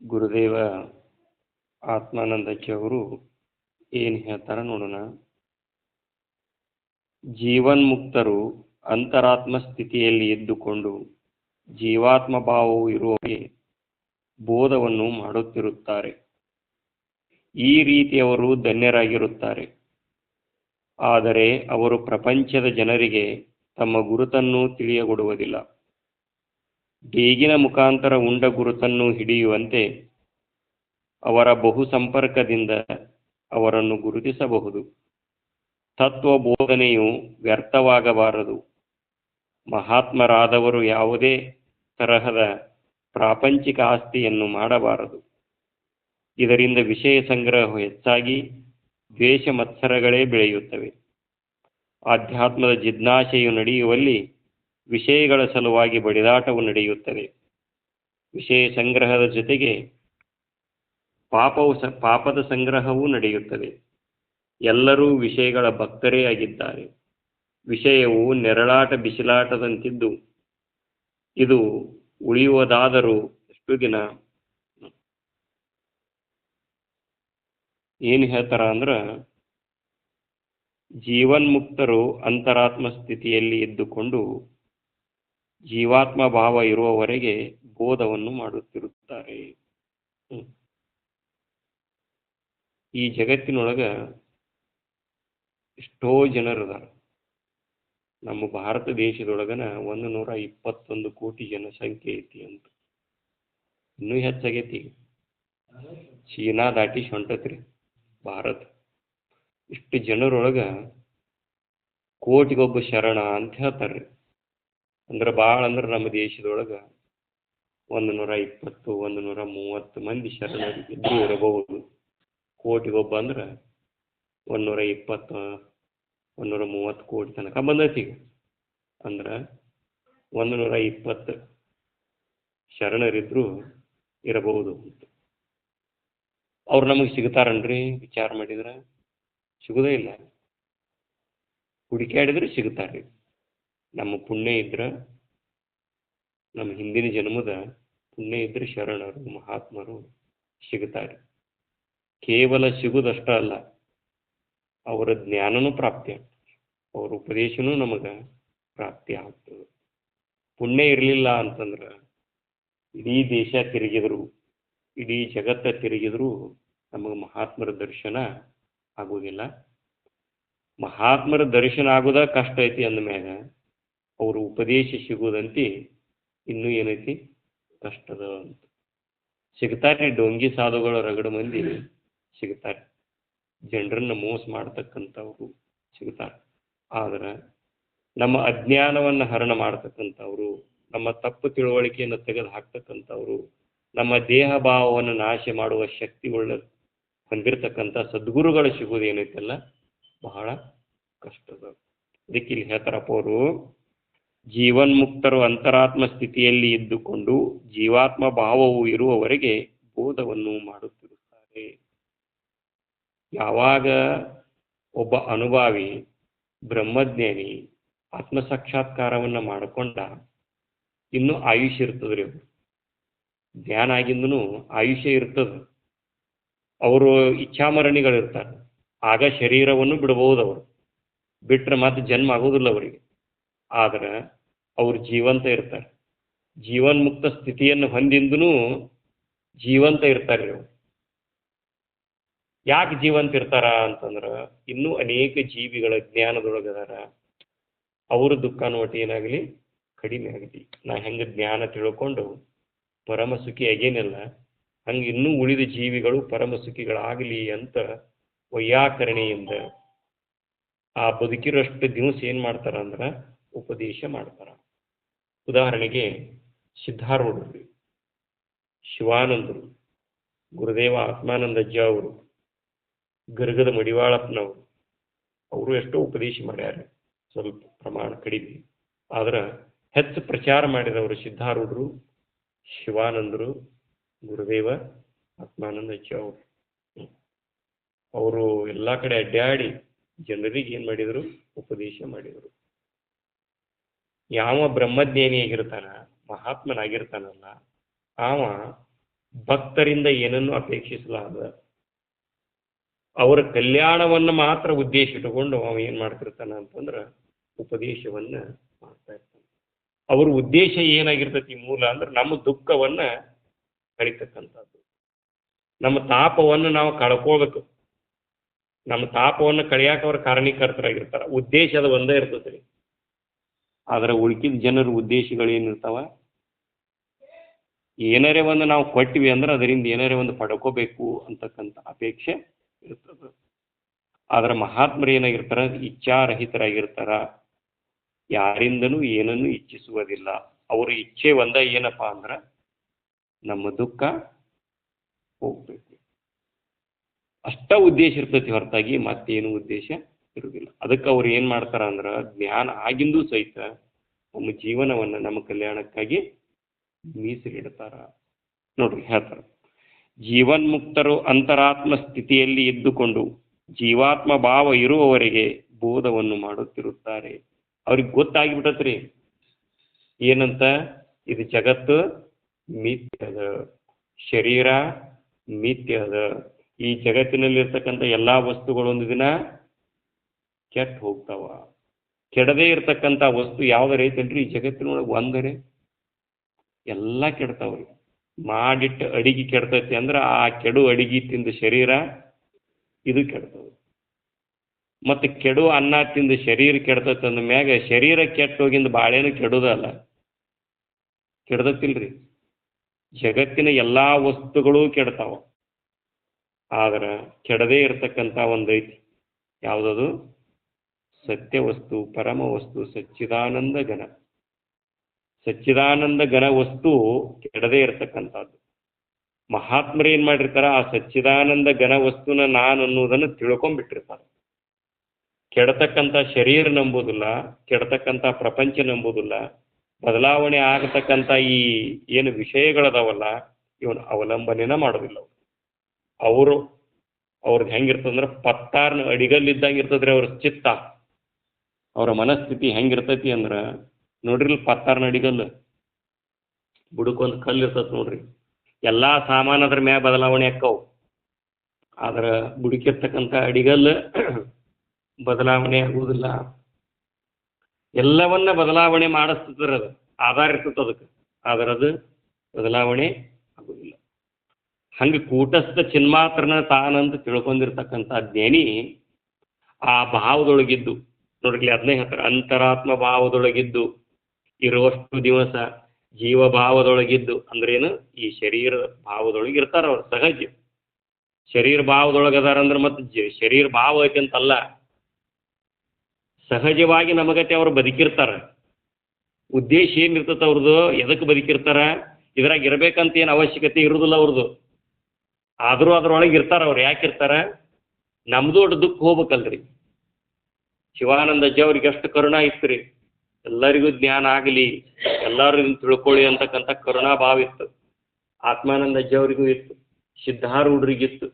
ಗುರುದೇವ ಆತ್ಮಾನಂದಜಿ ಅವರು ಏನು ಹೇಳ್ತಾರ ನೋಡೋಣ. ಜೀವನ್ಮುಕ್ತರು ಅಂತರಾತ್ಮ ಸ್ಥಿತಿಯಲ್ಲಿ ಇದ್ದುಕೊಂಡು ಜೀವಾತ್ಮ ಭಾವವು ಇರುವವರಿಗೆ ಬೋಧವನ್ನು ಮಾಡುತ್ತಿರುತ್ತಾರೆ. ಈ ರೀತಿಯವರು ಧನ್ಯರಾಗಿರುತ್ತಾರೆ. ಆದರೆ ಅವರು ಪ್ರಪಂಚದ ಜನರಿಗೆ ತಮ್ಮ ಗುರುತನ್ನು ತಿಳಿಯಗೊಡುವುದಿಲ್ಲ. ಬೇಗಿನ ಮುಖಾಂತರ ಉಂಡ ಗುರುತನ್ನು ಹಿಡಿಯುವಂತೆ ಅವರ ಬಹು ಸಂಪರ್ಕದಿಂದ ಅವರನ್ನು ಗುರುತಿಸಬಹುದು. ತತ್ವ ಬೋಧನೆಯು ವ್ಯರ್ಥವಾಗಬಾರದು. ಮಹಾತ್ಮರಾದವರು ಯಾವುದೇ ತರಹದ ಪ್ರಾಪಂಚಿಕ ಆಸ್ತಿಯನ್ನು ಮಾಡಬಾರದು. ಇದರಿಂದ ವಿಷಯ ಸಂಗ್ರಹವು ಹೆಚ್ಚಾಗಿ ದ್ವೇಷ ಮತ್ಸರಗಳೇ ಬೆಳೆಯುತ್ತವೆ. ಆಧ್ಯಾತ್ಮದ ಜಿಜ್ಞಾಸೆಯು ನಡೆಯುವಲ್ಲಿ ವಿಷಯಗಳ ಸಲುವಾಗಿ ಬಡಿದಾಟವು ನಡೆಯುತ್ತದೆ. ವಿಷಯ ಸಂಗ್ರಹದ ಜೊತೆಗೆ ಪಾಪದ ಸಂಗ್ರಹವೂ ನಡೆಯುತ್ತದೆ. ಎಲ್ಲರೂ ವಿಷಯಗಳ ಭಕ್ತರೇ ಆಗಿದ್ದಾರೆ. ವಿಷಯವು ನೆರಳಾಟ ಬಿಸಿಲಾಟದಂತಿದ್ದು ಇದು ಉಳಿಯುವುದಾದರೂ ಎಷ್ಟು ದಿನ. ಏನು ಹೇಳ್ತಾರ ಅಂದ್ರೆ, ಜೀವನ್ಮುಕ್ತರು ಅಂತರಾತ್ಮ ಸ್ಥಿತಿಯಲ್ಲಿ ಇದ್ದುಕೊಂಡು ಜೀವಾತ್ಮ ಭಾವ ಇರುವವರೆಗೆ ಬೋಧವನ್ನು ಮಾಡುತ್ತಿರುತ್ತಾರೆ. ಈ ಜಗತ್ತಿನೊಳಗ ಎಷ್ಟೋ ಜನರದಾರ. ನಮ್ಮ ಭಾರತ ದೇಶದೊಳಗನ 121 ಕೋಟಿ ಜನಸಂಖ್ಯೆ ಐತಿ ಅಂತ. ಇನ್ನೂ ಹೆಚ್ಚಾಗೈತಿ. ಚೀನಾ ದಾಟಿ ಹೊಂಟತ್ರಿ ಭಾರತ. ಇಷ್ಟು ಜನರೊಳಗ ಕೋಟಿಗೊಬ್ಬ ಶರಣ ಅಂತ ಹೇಳ್ತಾರ್ರಿ. ಅಂದ್ರೆ ಭಾಳ ಅಂದ್ರೆ ನಮ್ಮ ದೇಶದೊಳಗ 120 130 ಮಂದಿ ಶರಣರಿದ್ದು ಇರಬಹುದು. ಕೋಟಿಗೊಬ್ಬ ಅಂದ್ರೆ 120 130 ಕೋಟಿ ತನಕ ಬಂದೈತಿ. ಈಗ ಅಂದ್ರೆ 120 ಶರಣರಿದ್ರು ಇರಬಹುದು. ಅವ್ರು ನಮಗೆ ಸಿಗ್ತಾರನ್ರಿ? ವಿಚಾರ ಮಾಡಿದ್ರ ಸಿಗುದೇ ಇಲ್ಲ. ಹುಡುಕಾಡಿದ್ರೆ ಸಿಗ್ತಾರ್ರಿ. ನಮ್ಮ ಪುಣ್ಯ ಇದ್ರ, ನಮ್ಮ ಹಿಂದಿನ ಜನ್ಮದ ಪುಣ್ಯ ಇದ್ರೆ ಶರಣರು ಮಹಾತ್ಮರು ಸಿಗ್ತಾರೆ. ಕೇವಲ ಸಿಗುದಷ್ಟ ಅಲ್ಲ, ಅವರ ಜ್ಞಾನನೂ ಪ್ರಾಪ್ತಿ ಆಗ್ತದೆ, ಅವರ ಉಪದೇಶನೂ ನಮಗೆ ಪ್ರಾಪ್ತಿ ಆಗ್ತದೆ. ಪುಣ್ಯ ಇರಲಿಲ್ಲ ಅಂತಂದ್ರೆ ಇಡೀ ದೇಶ ತಿರುಗಿದ್ರು, ಇಡೀ ಜಗತ್ತ ತಿರುಗಿದ್ರು ನಮಗೆ ಮಹಾತ್ಮರ ದರ್ಶನ ಆಗುವುದಿಲ್ಲ. ಮಹಾತ್ಮರ ದರ್ಶನ ಆಗೋದ ಕಷ್ಟ ಐತಿ ಅಂದಮ್ಯಾಗ ಅವ್ರ ಉಪದೇಶ ಸಿಗುವುದಂತೆ ಇನ್ನೂ ಏನೈತಿ ಕಷ್ಟದ ಅಂತ. ಸಿಗ್ತಾರೆ ಡೊಂಗಿ ಸಾಧುಗಳು, ರಗಡ ಮಂದಿ ಸಿಗ್ತಾರೆ. ಜನರನ್ನ ಮೋಸ ಮಾಡ್ತಕ್ಕಂಥವ್ರು ಸಿಗ್ತಾರೆ. ಆದ್ರೆ ನಮ್ಮ ಅಜ್ಞಾನವನ್ನು ಹರಣ ಮಾಡ್ತಕ್ಕಂಥವ್ರು, ನಮ್ಮ ತಪ್ಪು ತಿಳುವಳಿಕೆಯನ್ನು ತೆಗೆದು ಹಾಕ್ತಕ್ಕಂಥವ್ರು, ನಮ್ಮ ದೇಹ ಭಾವವನ್ನು ನಾಶ ಮಾಡುವ ಶಕ್ತಿ ಹೊಂದಿರತಕ್ಕಂಥ ಸದ್ಗುರುಗಳು ಸಿಗೋದು ಏನೈತಲ್ಲ ಬಹಳ ಕಷ್ಟದ. ಅದಕ್ಕೆ ಇಲ್ಲಿ ಹೇಳ್ತಾರಪ್ಪ ಅವರು, ಜೀವನ್ಮುಕ್ತರು ಅಂತರಾತ್ಮ ಸ್ಥಿತಿಯಲ್ಲಿ ಇದ್ದುಕೊಂಡು ಜೀವಾತ್ಮ ಭಾವವು ಇರುವವರೆಗೆ ಬೋಧವನ್ನು ಮಾಡುತ್ತಿರುತ್ತಾರೆ. ಯಾವಾಗ ಒಬ್ಬ ಅನುಭಾವಿ ಬ್ರಹ್ಮಜ್ಞಾನಿ ಆತ್ಮ ಸಾಕ್ಷಾತ್ಕಾರವನ್ನು ಮಾಡಿಕೊಂಡ ಇನ್ನೂ ಆಯುಷ್ಯ ಇರ್ತದ್ರಿ. ಅವರು ಧ್ಯಾನ ಆಗಿಂದನು ಆಯುಷ್ಯ ಇರ್ತದ. ಅವರು ಇಚ್ಛಾಮರಣಿಗಳಿರ್ತಾರೆ. ಆಗ ಶರೀರವನ್ನು ಬಿಡಬಹುದು. ಅವರು ಬಿಟ್ರೆ ಮತ್ತೆ ಜನ್ಮ ಆಗೋದಿಲ್ಲ ಅವರಿಗೆ. ಆದ್ರೆ ಅವ್ರು ಜೀವಂತ ಇರ್ತಾರೆ. ಜೀವನ್ಮುಕ್ತ ಸ್ಥಿತಿಯನ್ನು ಹೊಂದಿಂದನೂ ಜೀವಂತ ಇರ್ತಾರೆ. ಅವರು ಯಾಕೆ ಜೀವಂತ ಇರ್ತಾರ ಅಂತಂದ್ರೆ, ಇನ್ನೂ ಅನೇಕ ಜೀವಿಗಳ ಜ್ಞಾನದೊಳಗದಾರ. ಅವ್ರ ದುಃಖನ ಒಟ್ಟು ಏನಾಗಲಿ ಕಡಿಮೆ ಆಗಲಿ. ನಾ ಹೆಂಗೆ ಜ್ಞಾನ ತಿಳ್ಕೊಂಡು ಪರಮ ಸುಖಿ ಆಗೇನಿಲ್ಲ, ಹಂಗೆ ಇನ್ನೂ ಉಳಿದ ಜೀವಿಗಳು ಪರಮ ಸುಖಿಗಳಾಗಲಿ ಅಂತ ವೈಯಾಕರಣೆಯಿಂದ ಆ ಬದುಕಿರೋಷ್ಟು ದಿವಸ ಏನು ಮಾಡ್ತಾರ ಅಂದ್ರೆ ಉಪದೇಶ ಮಾಡ್ತಾರ. ಉದಾಹರಣೆಗೆ ಸಿದ್ಧಾರೂಢರು, ಶಿವಾನಂದರು, ಗುರುದೇವ ಆತ್ಮಾನಂದಜ್ಜ ಅವರು, ಗರ್ಗದ ಮಡಿವಾಳಪ್ಪನವರು, ಅವರು ಎಷ್ಟೋ ಉಪದೇಶ ಮಾಡ್ಯಾರ. ಸ್ವಲ್ಪ ಪ್ರಮಾಣ ಕಡಿಮೆ, ಆದ್ರೆ ಹೆಚ್ಚು ಪ್ರಚಾರ ಮಾಡಿದವರು ಸಿದ್ಧಾರೂಢರು, ಶಿವಾನಂದರು, ಗುರುದೇವ ಆತ್ಮಾನಂದಜ್ಜ ಅವರು. ಅವರು ಎಲ್ಲ ಕಡೆ ಅಡ್ಡಾಡಿ ಜನರಿಗೆ ಏನು ಮಾಡಿದರು? ಉಪದೇಶ ಮಾಡಿದರು. ಯಾವ ಬ್ರಹ್ಮಜ್ಞಾನಿ ಆಗಿರ್ತಾನ, ಮಹಾತ್ಮನಾಗಿರ್ತಾನಲ್ಲ, ಅವ ಭಕ್ತರಿಂದ ಏನನ್ನು ಅಪೇಕ್ಷಿಸಲಾದ ಅವರ ಕಲ್ಯಾಣವನ್ನು ಮಾತ್ರ ಉದ್ದೇಶ ಇಟ್ಟುಕೊಂಡು ಅವ ಏನು ಮಾಡ್ತಿರ್ತಾನ ಅಂತಂದ್ರೆ ಉಪದೇಶವನ್ನು ಮಾಡ್ತಾ ಇರ್ತಾನೆ. ಅವ್ರ ಉದ್ದೇಶ ಏನಾಗಿರ್ತೈತಿ ಮೂಲ ಅಂದ್ರೆ ನಮ್ಮ ದುಃಖವನ್ನು ಕಳಿತಕ್ಕಂಥದ್ದು, ನಮ್ಮ ತಾಪವನ್ನು ನಾವು ಕಳ್ಕೋಬೇಕು. ನಮ್ಮ ತಾಪವನ್ನು ಕಳಿಯಾಕ ಅವ್ರ ಕಾರಣೀಕರ್ತರಾಗಿರ್ತಾರೆ. ಉದ್ದೇಶ ಅದು ಒಂದೇ ಇರ್ತದೆ ರೀ. ಆದರೆ ಉಳ್ಕಿದ ಜನರ ಉದ್ದೇಶಗಳೇನಿರ್ತಾವ, ಏನಾರೇ ಒಂದು ನಾವು ಕೊಟ್ಟಿವಿ ಅಂದ್ರೆ ಅದರಿಂದ ಏನಾರೇ ಒಂದು ಪಡ್ಕೋಬೇಕು ಅಂತಕ್ಕಂಥ ಅಪೇಕ್ಷೆ ಇರ್ತದೆ. ಆದರೆ ಮಹಾತ್ಮರು ಏನಾಗಿರ್ತಾರ, ಇಚ್ಛಾರಹಿತರಾಗಿರ್ತಾರ, ಯಾರಿಂದನೂ ಏನನ್ನು ಇಚ್ಛಿಸುವುದಿಲ್ಲ. ಅವರ ಇಚ್ಛೆ ಒಂದ ಏನಪ್ಪ ಅಂದ್ರೆ ನಮ್ಮ ದುಃಖ ಹೋಗ್ಬೇಕು, ಅಷ್ಟ ಉದ್ದೇಶ ಇರ್ತೈತಿ ಹೊರತಾಗಿ ಮತ್ತೇನು ಉದ್ದೇಶ ಇರುವುದಿಲ್ಲ. ಅದಕ್ಕೆ ಅವ್ರು ಏನು ಮಾಡ್ತಾರ ಅಂದ್ರೆ ಜ್ಞಾನ ಆಗಿಂದು ಸಹಿತ ನಮ್ಮ ಜೀವನವನ್ನು ನಮ್ಮ ಕಲ್ಯಾಣಕ್ಕಾಗಿ ಮೀಸಲಿಡ್ತಾರ. ನೋಡ್ರಿ ಹೇಳ್ತಾರ, ಜೀವನ್ಮುಕ್ತರು ಅಂತರಾತ್ಮ ಸ್ಥಿತಿಯಲ್ಲಿ ಇದ್ದುಕೊಂಡು ಜೀವಾತ್ಮ ಭಾವ ಇರುವವರೆಗೆ ಬೋಧವನ್ನು ಮಾಡುತ್ತಿರುತ್ತಾರೆ. ಅವ್ರಿಗೆ ಗೊತ್ತಾಗಿಬಿಟ್ಟತ್ರಿ ಏನಂತ, ಇದು ಜಗತ್ತು ಮಿಥ್ಯ ಅದ, ಶರೀರ ಮಿಥ್ಯ ಅದ, ಈ ಜಗತ್ತಿನಲ್ಲಿರ್ತಕ್ಕಂಥ ಎಲ್ಲ ವಸ್ತುಗಳು ಒಂದು ದಿನ ಕೆಟ್ಟು ಹೋಗ್ತಾವ. ಕೆಡದೇ ಇರ್ತಕ್ಕಂಥ ವಸ್ತು ಯಾವ್ದಾರ ಐತಲ್ರಿ ಈ ಜಗತ್ತಿನೊಳಗೆ ಒಂದರೆ ಎಲ್ಲ ಕೆಡ್ತಾವ್ರಿ. ಮಾಡಿಟ್ಟು ಅಡಿಗೆ ಕೆಡ್ತೈತಿ ಅಂದ್ರೆ ಆ ಕೆಡು ಅಡಿಗೆ ತಿಂದ ಶರೀರ ಇದು ಕೆಡ್ತವೆ. ಮತ್ತು ಕೆಡು ಅನ್ನ ತಿಂದು ಶರೀರ ಕೆಡ್ತೈತೆ ಅಂದ ಮ್ಯಾಗ ಶರೀರ ಕೆಟ್ಟು ಹೋಗಿಂದ ಬಾಳೆನೂ ಕೆಡೋದಲ್ಲ, ಕೆಡ್ದತ್ತಿಲ್ರಿ. ಜಗತ್ತಿನ ಎಲ್ಲ ವಸ್ತುಗಳು ಕೆಡ್ತಾವ, ಆದ್ರೆ ಕೆಡದೇ ಇರತಕ್ಕಂಥ ಒಂದೈತಿ. ಯಾವುದದು? ಸತ್ಯ ವಸ್ತು, ಪರಮ ವಸ್ತು, ಸಚ್ಚಿದಾನಂದ ಘನ. ಸಚ್ಚಿದಾನಂದ ಘನ ವಸ್ತು ಕೆಡದೇ ಇರತಕ್ಕಂಥದ್ದು. ಮಹಾತ್ಮರು ಏನು ಮಾಡಿರ್ತಾರ, ಆ ಸಚ್ಚಿದಾನಂದ ಘನ ವಸ್ತುನ ನಾನು ಅನ್ನೋದನ್ನು ತಿಳ್ಕೊಂಡ್ಬಿಟ್ಟಿರ್ತಾರೆ. ಕೆಡತಕ್ಕಂಥ ಶರೀರ ನಂಬೋದಿಲ್ಲ, ಕೆಡತಕ್ಕಂಥ ಪ್ರಪಂಚ ನಂಬೋದಿಲ್ಲ, ಬದಲಾವಣೆ ಆಗತಕ್ಕಂಥ ಈ ಏನು ವಿಷಯಗಳದಾವಲ್ಲ ಇವನು ಅವಲಂಬನೆನ ಮಾಡೋದಿಲ್ಲ. ಅವ್ರದ್ದು ಹೆಂಗಿರ್ತದಂದ್ರೆ ಪತ್ತಾರ್ನ ಅಡಿಗಲ್ಲಿದ್ದಂಗೆ ಇರ್ತದ್ರಿ ಅವ್ರ ಚಿತ್ತ. ಅವರ ಮನಸ್ಥಿತಿ ಹೆಂಗಿರ್ತೈತಿ ಅಂದ್ರೆ ನೋಡ್ರಿ, ಪತ್ತಾರ್ನ ಅಡಿಗಲ್ಲು ಬುಡಕ್ಕೊಂದು ಕಲ್ಲು ಇರ್ತೈತಿ ನೋಡ್ರಿ, ಎಲ್ಲ ಸಾಮಾನು ಅದ್ರ ಮ್ಯಾಗ ಬದಲಾವಣೆ ಆಕ್ಕವು. ಆದ್ರೆ ಬುಡಕಿರ್ತಕ್ಕಂಥ ಅಡಿಗಲ್ಲು ಬದಲಾವಣೆ ಆಗುವುದಿಲ್ಲ. ಎಲ್ಲವನ್ನ ಬದಲಾವಣೆ ಮಾಡಿಸ್ತದ್ರ, ಅದು ಆಧಾರ ಇರ್ತದೆ ಅದಕ್ಕೆ, ಆದ್ರೆ ಅದು ಬದಲಾವಣೆ ಆಗುವುದಿಲ್ಲ. ಹಂಗೆ ಕೂಟಸ್ಥ ಚಿನ್ಮಾತ್ರನ ತಾನಂತ ತಿಳ್ಕೊಂಡಿರ್ತಕ್ಕಂಥ ಜ್ಞಾನಿ ಆ ಭಾವದೊಳಗಿದ್ದು ನೋಡ್ರಿ, ಅದನ್ನೇ ಹೇಳ್ತಾರೆ, ಅಂತರಾತ್ಮ ಭಾವದೊಳಗಿದ್ದು ಇರುವಷ್ಟು ದಿವಸ ಜೀವ ಭಾವದೊಳಗಿದ್ದು ಅಂದ್ರೇನು, ಈ ಶರೀರ ಭಾವದೊಳಗೆ ಇರ್ತಾರ ಅವ್ರು. ಸಹಜ ಶರೀರ ಭಾವದೊಳಗದಾರ ಅಂದ್ರೆ ಮತ್ತೆ ಶರೀರ ಭಾವ ಐತಿ ಅಂತಲ್ಲ, ಸಹಜವಾಗಿ ನಮಗತೆ ಅವ್ರು ಬದುಕಿರ್ತಾರ. ಉದ್ದೇಶ ಏನಿರ್ತದೆ ಅವ್ರದ್ದು, ಎದಕ್ಕೆ ಬದುಕಿರ್ತಾರ, ಇದ್ರಾಗ ಇರ್ಬೇಕಂತ ಏನು ಅವಶ್ಯಕತೆ ಇರುವುದಿಲ್ಲ ಅವ್ರದ್ದು. ಆದರೂ ಅದ್ರೊಳಗೆ ಇರ್ತಾರ ಅವ್ರು. ಯಾಕಿರ್ತಾರ? ನಮ್ದು ಒಟ್ಟು ದುಃಖ ಹೋಗ್ಬೇಕಲ್ರಿ. ಶಿವಾನಂದ ಅಜ್ಜ ಅವ್ರಿಗೆ ಎಷ್ಟು ಕರುಣಾ ಇತ್ತು ರೀ, ಎಲ್ಲರಿಗೂ ಜ್ಞಾನ ಆಗಲಿ, ಎಲ್ಲರೂ ತಿಳ್ಕೊಳ್ಳಿ ಅಂತಕ್ಕಂಥ ಕರುಣಾ ಭಾವ ಇತ್ತು. ಆತ್ಮಾನಂದ ಅಜ್ಜ ಅವರಿಗೂ ಇತ್ತು, ಸಿದ್ಧಾರೂಢರಿಗಿತ್ತು.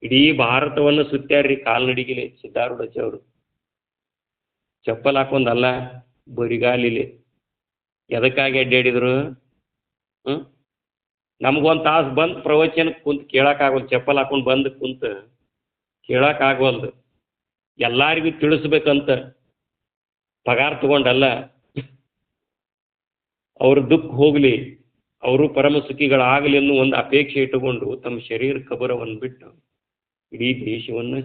ಇಡೀ ಭಾರತವನ್ನು ಸುತ್ತಾರ್ರಿ ಕಾಲ್ನಡಿಗೆಲೆ ಸಿದ್ಧಾರೂಢ ಅಜ್ಜ ಅವರು. ಚಪ್ಪಲ್ ಹಾಕೊಂಡಲ್ಲ, ಬರಿಗಾಲಿಲೆ. ಎದಕ್ಕಾಗಿ ಅಡ್ಡಾಡಿದ್ರು? ನಮ್ಗೊಂದು ತಾಸು ಬಂದು ಪ್ರವಚನಕ್ಕೆ ಕುಂತು ಕೇಳೋಕ್ಕಾಗಲ್ದು, ಚಪ್ಪಲ್ ಹಾಕೊಂಡು ಬಂದು ಕುಂತು ಕೇಳೋಕ್ಕಾಗವಲ್ದು. ಎಲ್ಲರಿಗೂ ತಿಳಿಸ್ಬೇಕಂತ ಪಗಾರ ತಗೊಂಡಲ್ಲ, ಅವ್ರ ದುಃಖ ಹೋಗಲಿ, ಅವರು ಪರಮ ಸುಖಿಗಳಾಗಲಿ ಅನ್ನೋ ಒಂದು ಅಪೇಕ್ಷೆ ಇಟ್ಟುಕೊಂಡು ತಮ್ಮ ಶರೀರ ಕಬರವನ್ನು ಬಿಟ್ಟು ಇಡೀ ದೇಶವನ್ನು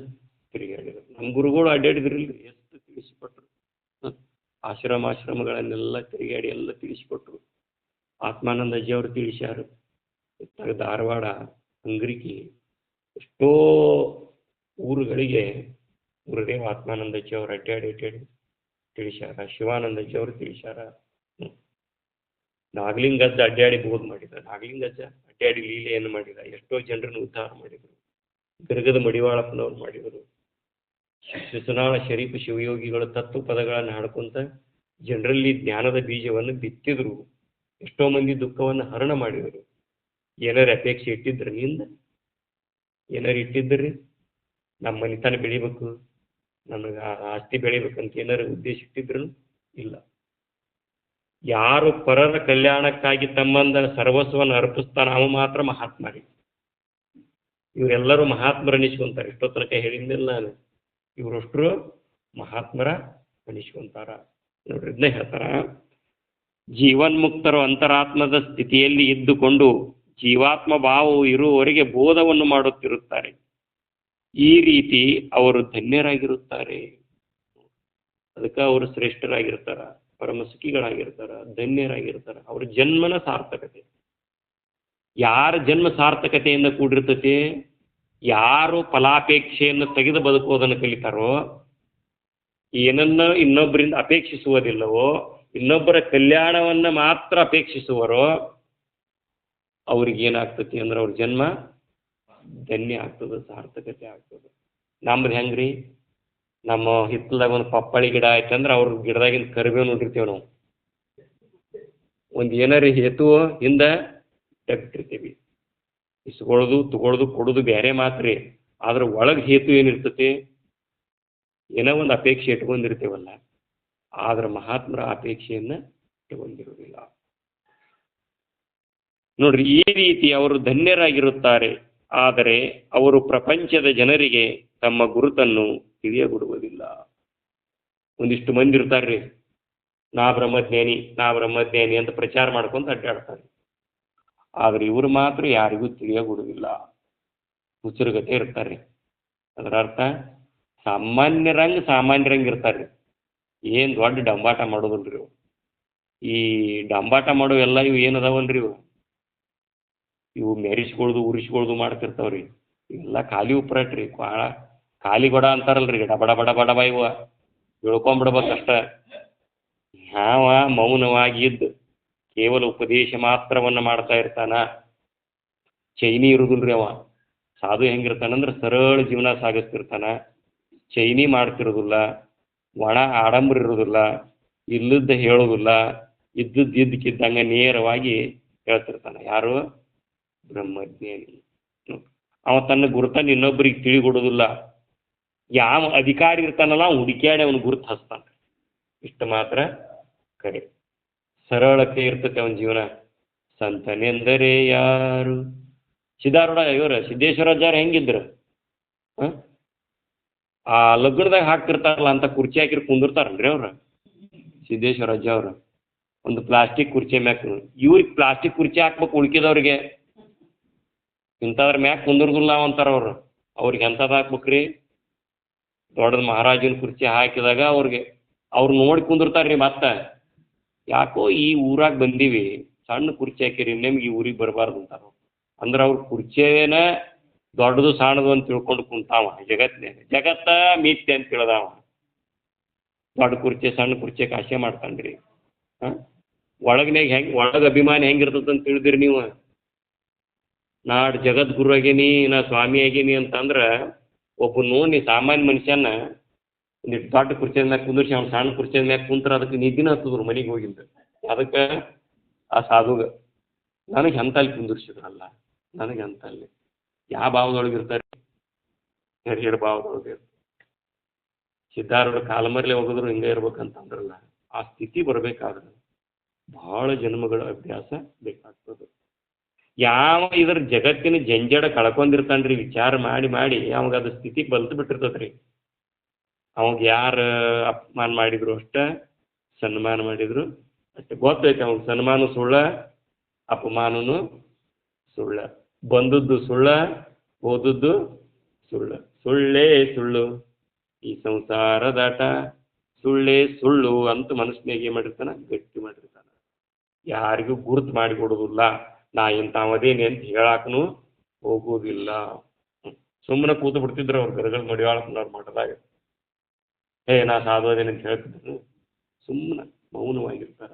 ತಿರುಗಾಡಿದರು. ನಮ್ಮ ಗುರುಗಳು ಅಡ್ಡಾಡಿದ್ರಿಲ್ರಿ, ಎಷ್ಟು ತಿಳಿಸಿಕೊಟ್ರು. ಆಶ್ರಮಗಳನ್ನೆಲ್ಲ ತಿರುಗಾಡಿ ಎಲ್ಲ ತಿಳಿಸಿಕೊಟ್ರು. ಆತ್ಮಾನಂದ ಅಜ್ಜಿ ಅವರು ತಿಳಿಸ್ಯಾರು. ಧಾರವಾಡ, ಅಂಗ್ರಿಕಿ, ಎಷ್ಟೋ ಊರುಗಳಿಗೆ ಗುರುದೇವ ಆತ್ಮಾನಂದ ಅಜ್ಜಿ ಅವರು ಅಡ್ಡಾಡಿ ತಿಳಿಸ್ಯಾರ. ಶಿವಾನಂದ ಅಜ್ಜಿ ಅವರು ತಿಳಿಸ್ಯಾರ. ನಾಗಲಿಂಗಜ್ಜ ಅಡ್ಡಾಡಿ ಬೋಧ್ ಮಾಡಿದ. ನಾಗಲಿಂಗಜ್ಜ ಅಡ್ಡಾಡಿ ಲೀಲೆಯನ್ನು ಮಾಡಿದ. ಎಷ್ಟೋ ಜನರನ್ನು ಉದ್ಧಾರ ಮಾಡಿದರು. ಗರ್ಗದ ಮಡಿವಾಳಪ್ಪನವ್ರು ಮಾಡಿದರು. ಶಿಶುನಾಳ ಶರೀಫ್ ಶಿವಯೋಗಿಗಳು ತತ್ವ ಪದಗಳನ್ನು ಹಾಡ್ಕೊಂತ ಜನರಲ್ಲಿ ಜ್ಞಾನದ ಬೀಜವನ್ನು ಬಿತ್ತಿದ್ರು. ಎಷ್ಟೋ ಮಂದಿ ದುಃಖವನ್ನು ಹರಣ ಮಾಡಿದರು. ಏನಾರು ಅಪೇಕ್ಷೆ ಇಟ್ಟಿದ್ರಿ ನಿಂದ? ಏನಾರು ಇಟ್ಟಿದ್ರಿ? ನಮ್ಮ ಮನೆತನ ಬೆಳಿಬೇಕು, ನನಗೆ ಆಸ್ತಿ ಬೆಳಿಬೇಕಂತ ಏನಾರು ಉದ್ದೇಶ ಇಟ್ಟಿದ್ರು? ಇಲ್ಲ. ಯಾರು ಪರರ ಕಲ್ಯಾಣಕ್ಕಾಗಿ ತಮ್ಮಂದ ಸರ್ವಸ್ವವನ್ನು ಅರ್ಪಿಸ್ತಾನ ಅವ ಮಾತ್ರ ಮಹಾತ್ಮರಿ. ಇವರೆಲ್ಲರೂ ಮಹಾತ್ಮರ ಅನಿಸ್ಕೊಂತಾರೆ. ಇಷ್ಟೋ ತನಕ ಹೇಳಿದ್ದಿಲ್ಲ ನಾನು, ಇವರಷ್ಟರು ಮಹಾತ್ಮರ ಅನಿಸ್ಕೊಂತಾರ. ನೋಡ್ರಿ ಇದನ್ನ ಹೇಳ್ತಾರ, ಜೀವನ್ಮುಕ್ತರು ಅಂತರಾತ್ಮದ ಸ್ಥಿತಿಯಲ್ಲಿ ಇದ್ದುಕೊಂಡು ಜೀವಾತ್ಮ ಭಾವವು ಇರುವವರೆಗೆ ಬೋಧವನ್ನು ಮಾಡುತ್ತಿರುತ್ತಾರೆ. ಈ ರೀತಿ ಅವರು ಧನ್ಯರಾಗಿರುತ್ತಾರೆ. ಅದಕ್ಕೆ ಅವರು ಶ್ರೇಷ್ಠರಾಗಿರ್ತಾರ, ಪರಮ ಸುಖಿಗಳಾಗಿರ್ತಾರ, ಧನ್ಯರಾಗಿರ್ತಾರ. ಅವ್ರ ಜನ್ಮನ ಸಾರ್ಥಕತೆ. ಯಾರ ಜನ್ಮ ಸಾರ್ಥಕತೆಯಿಂದ ಕೂಡಿರ್ತತೆ, ಯಾರು ಫಲಾಪೇಕ್ಷೆಯನ್ನು ತೆಗೆದು ಬದುಕುವುದನ್ನು ಕಲಿತಾರೋ, ಏನನ್ನ ಇನ್ನೊಬ್ಬರಿಂದ ಅಪೇಕ್ಷಿಸುವುದಿಲ್ಲವೋ, ಇನ್ನೊಬ್ಬರ ಕಲ್ಯಾಣವನ್ನ ಮಾತ್ರ ಅಪೇಕ್ಷಿಸುವರೋ, ಅವ್ರಿಗೆ ಏನಾಗ್ತತಿ ಅಂದ್ರೆ ಅವ್ರ ಜನ್ಮ ಧನ್ಯ ಆಗ್ತದೆ, ಸಾರ್ಥಕತೆ ಆಗ್ತದೆ. ನಮ್ದು ಹೆಂಗ್ರಿ, ನಮ್ಮ ಹಿತ್ತಲಾಗ ಒಂದು ಪಪ್ಪಾಳಿ ಗಿಡ ಆಯ್ತಂದ್ರೆ ಅವ್ರ ಗಿಡದಾಗಿಂದ ಕರಿಬೇವು ನೋಡಿರ್ತೀವಿ ನಾವು. ಒಂದು ಏನಾರ ಹೇತು ಹಿಂದ ತೆಗ್ತಿರ್ತೀವಿ. ಇಸ್ಕೊಳ್ಳೋದು ತಗೊಳ್ಳೋದು ಕೊಡೋದು ಬೇರೆ ಮಾತ್ರಿ, ಆದ್ರೆ ಒಳಗೆ ಹೇತು ಏನಿರ್ತತಿ, ಏನೋ ಒಂದು ಅಪೇಕ್ಷೆ ಇಟ್ಕೊಂಡಿರ್ತೀವಲ್ಲ. ಆದ್ರೆ ಮಹಾತ್ಮರ ಅಪೇಕ್ಷೆಯನ್ನ ಇಟ್ಕೊಂಡಿರುವುದಿಲ್ಲ. ನೋಡ್ರಿ, ಈ ರೀತಿ ಅವರು ಧನ್ಯರಾಗಿರುತ್ತಾರೆ. ಆದರೆ ಅವರು ಪ್ರಪಂಚದ ಜನರಿಗೆ ತಮ್ಮ ಗುರುತನ್ನು ತಿಳಿಯಬಿಡುವುದಿಲ್ಲ. ಒಂದಿಷ್ಟು ಮಂದಿ ಇರ್ತಾರ್ರಿ, ನಾ ಬ್ರಹ್ಮಜ್ಞಾನಿ ಅಂತ ಪ್ರಚಾರ ಮಾಡ್ಕೊಂತ ಅಡ್ಡಾಡ್ತಾರೆ. ಆದ್ರೆ ಇವರು ಮಾತ್ರ ಯಾರಿಗೂ ತಿಳಿಯಬಿಡುವುದಿಲ್ಲ, ಹುಚ್ಚರುಗತೆ ಇರ್ತಾರೆ. ಅದರ ಅರ್ಥ ಸಾಮಾನ್ಯರಂಗೆ ಇರ್ತಾರ್ರಿ. ಏನು ದೊಡ್ಡ ಡಂಬಾಟ ಮಾಡೋದಲ್ರಿ ಇವು. ಈ ಡಂಬಾಟ ಮಾಡೋ ಎಲ್ಲ ಇವು ಏನದಾವಲ್ರಿ, ಇವು ಮೆರಿಸ್ಕೊಳ್ದು ಉರಿಸ್ಕೊಳ್ದು ಮಾಡ್ತಿರ್ತಾವ್ರಿ. ಇವೆಲ್ಲ ಖಾಲಿ ಉಪ್ರಾಟ್ರಿ, ಖಾಲಿ ಗೊಡ ಅಂತಾರಲ್ರಿ, ಡಬಡ ಬಡ ಬಡಬ ಇವ ತಿಳ್ಕೊಂಬಿಡ್ಬೇಕಷ್ಟ. ಯಾವ ಮೌನವಾಗಿದ್ದು ಕೇವಲ ಉಪದೇಶ ಮಾತ್ರವನ್ನು ಮಾಡ್ತಾ ಇರ್ತಾನ. ಚೈನಿ ಇರುದಿಲ್ರಿ ಅವ. ಸಾಧು ಹೆಂಗಿರ್ತಾನಂದ್ರೆ ಸರಳ ಜೀವನ ಸಾಗಿಸ್ತಿರ್ತಾನ, ಚೈನಿ ಮಾಡ್ತಿರೋದಿಲ್ಲ, ಒಣ ಆಡಂಬರ ಇರೋದಿಲ್ಲ, ಇಲ್ಲದ್ದು ಹೇಳೋದಿಲ್ಲ, ಇದ್ದಕ್ಕಿದ್ದಂಗೆ ನೇರವಾಗಿ ಹೇಳ್ತಿರ್ತಾನ. ಯಾರು? ಬ್ರಹ್ಮಜ್ಞಾನಿ. ಅವ ತನ್ನ ಗುರುತನ್ನು ಇನ್ನೊಬ್ಬರಿಗೆ ತಿಳಿಗೊಡೋದಿಲ್ಲ. ಯಾವ ಅಧಿಕಾರಿ ಇರ್ತಾನಲ್ಲ ಅವ್ನು ಹುಡುಕ್ಯಾಡಿ ಅವನು ಗುರುತು ಹಚ್ತಾನ. ಇಷ್ಟು ಮಾತ್ರ ಕರೆ. ಸರಳತೆ ಇರ್ತತೆ ಅವನ ಜೀವನ. ಸಂತನೆಂದರೆ ಯಾರು? ಸಿದ್ಧಾರೂಢ ಇವರು ಸಿದ್ದೇಶ್ವರಾಚಾರ್ಯ ಹೆಂಗಿದ್ರು? ಆ ಲಗ್ನದಾಗ ಹಾಕ್ತಿರ್ತಾರಲ್ಲ ಅಂತ ಕುರ್ಚಿ ಹಾಕಿರ್ ಕುಂದಿರ್ತಾರಲ್ರಿ ಅವ್ರು, ಸಿದ್ದೇಶ್ವರಾಜ ಅವ್ರು. ಒಂದು ಪ್ಲಾಸ್ಟಿಕ್ ಕುರ್ಚಿ ಮ್ಯಾಕ್, ಇವ್ರಿಗೆ ಪ್ಲಾಸ್ಟಿಕ್ ಕುರ್ಚಿ ಹಾಕ್ಬೇಕು, ಉಳ್ಕಿದವ್ರಿಗೆ ಇಂಥದ್ರ ಮ್ಯಾಕ್ ಕುಂದಿರ್ದಿಲ್ಲ ಅಂತಾರ ಅವ್ರು. ಅವ್ರಿಗೆ ಎಂಥದ್ದು ಹಾಕ್ಬೇಕ್ರಿ? ದೊಡ್ಡದ ಮಹಾರಾಜನ ಕುರ್ಚಿ ಹಾಕಿದಾಗ ಅವ್ರು ನೋಡಿ ಕುಂದಿರ್ತಾರ್ರಿ. ಮತ್ತೆ ಯಾಕೋ ಈ ಊರಾಗ ಬಂದೀವಿ, ಸಣ್ಣ ಕುರ್ಚಿ ಹಾಕಿರಿ, ನಿಮ್ಗೆ ಈ ಊರಿಗೆ ಬರಬಾರ್ದು ಅಂತಾರ. ಅಂದ್ರೆ ಅವ್ರ ಕುರ್ಚಿಯೇನ ದೊಡ್ಡದು ಸಣ್ಣದು ಅಂತ ತಿಳ್ಕೊಂಡು ಕುಂತಾವ. ಜಗತ್ತ ಮಿಥ್ಯೆ ಅಂತ ತಿಳ್ದಾವ. ದೊಡ್ಡ ಕುರ್ಚಿ ಸಣ್ಣ ಕುರ್ಚಿ ಆಸೆ ಮಾಡ್ತಾನ್ರಿ. ಒಳಗ ಅಭಿಮಾನಿ ಹೆಂಗಿರ್ತದ ಅಂತ ತಿಳಿದಿರಿ ನೀವು? ನಾಡ್ ಜಗದ್ಗುರು ಆಗೇನಿ, ನಾ ಸ್ವಾಮಿ ಆಗೇನಿ ಅಂತಂದ್ರೆ ಒಬ್ಬನು ನೀ ಸಾಮಾನ್ಯ ಮನುಷ್ಯನ ಒಂದಿಟ್ಟು ದೊಡ್ಡ ಕುರ್ಚಿಯ ಮ್ಯಾಗ ಕುಂದಿರ್ಸಿ ಅವ್ನು ಸಣ್ಣ ಕುರ್ಚಿಯ ಮ್ಯಾಗ ಕುಂತ್ರ ಅದಕ್ಕೆ ನಿದ್ದಿನ ಹತ್ತದ್ರು ಮನೆಗೆ ಹೋಗಿಂದ. ಅದಕ್ಕೆ ಆ ಸಾಧುಗ ನನಗೆ ಎಂತಲ್ಲಿ ಕುಂದಿರ್ಸಿದ್ರಲ್ಲ, ನನಗೆ ಅಂತಲ್ಲಿ ಯಾವ ಭಾವದೊಳಗೆ ಇರ್ತಾರೆ? ಎರಡು ಭಾವದೊಳಗೆ. ಸಿದ್ಧಾರೂಢ ಕಾಲಮರ್ಲೆ ಹೋಗಿದ್ರು ಹಿಂಗೆ ಇರ್ಬೇಕಂತಂದ್ರಲ್ಲ, ಆ ಸ್ಥಿತಿ ಬರ್ಬೇಕಾದ್ರೆ ಬಹಳ ಜನ್ಮಗಳ ಅಭ್ಯಾಸ ಬೇಕಾಗ್ತದೆ. ಯಾವ ಇದ್ರ ಜಗತ್ತಿನ ಜಂಜಡ ಕಳ್ಕೊಂಡಿರ್ತಾನ್ರಿ, ವಿಚಾರ ಮಾಡಿ ಮಾಡಿ ಅವಾಗ ಅದು ಸ್ಥಿತಿ ಬಲ್ತು ಬಿಟ್ಟಿರ್ತದ್ರಿ. ಅವಾಗ ಯಾರು ಅಪಮಾನ ಮಾಡಿದ್ರು ಅಷ್ಟ, ಸನ್ಮಾನ ಮಾಡಿದ್ರು ಅಷ್ಟೇ. ಗೊತ್ತೈತೆ ಅವಾಗ ಸನ್ಮಾನ ಸುಳ್ಳ, ಅಪಮಾನನು ಸುಳ್ಳ, ಬಂದದ್ದು ಸುಳ್ಳ, ಓದದ್ದು ಸುಳ್ಳು. ಸುಳ್ಳೇ ಸುಳ್ಳು ಈ ಸಂಸಾರದಾಟ, ಸುಳ್ಳೇ ಸುಳ್ಳು ಅಂತ ಮನಸ್ಸಿನಾಗ ಏನು ಮಾಡಿರ್ತಾನ, ಗಟ್ಟಿ ಮಾಡಿರ್ತಾನ. ಯಾರಿಗೂ ಗುರುತು ಮಾಡಿಕೊಡೋದಿಲ್ಲ. ನಾ ಇಂಥವದೇನೆ ಅಂತ ಹೇಳಾಕನು ಹೋಗೋದಿಲ್ಲ. ಸುಮ್ಮನೆ ಕೂತು ಬಿಡ್ತಿದ್ರು ಅವ್ರು ಗರಗಲ್ ಮಡಿವಾಳಪ್ಪನವ್ರ ಮಠದಾಗ. ನಾ ಸಾಧುವದೇನೆ ಅಂತ ಹೇಳ್ತಿದ್ರು. ಸುಮ್ಮನೆ ಮೌನವಾಗಿರ್ತಾರ.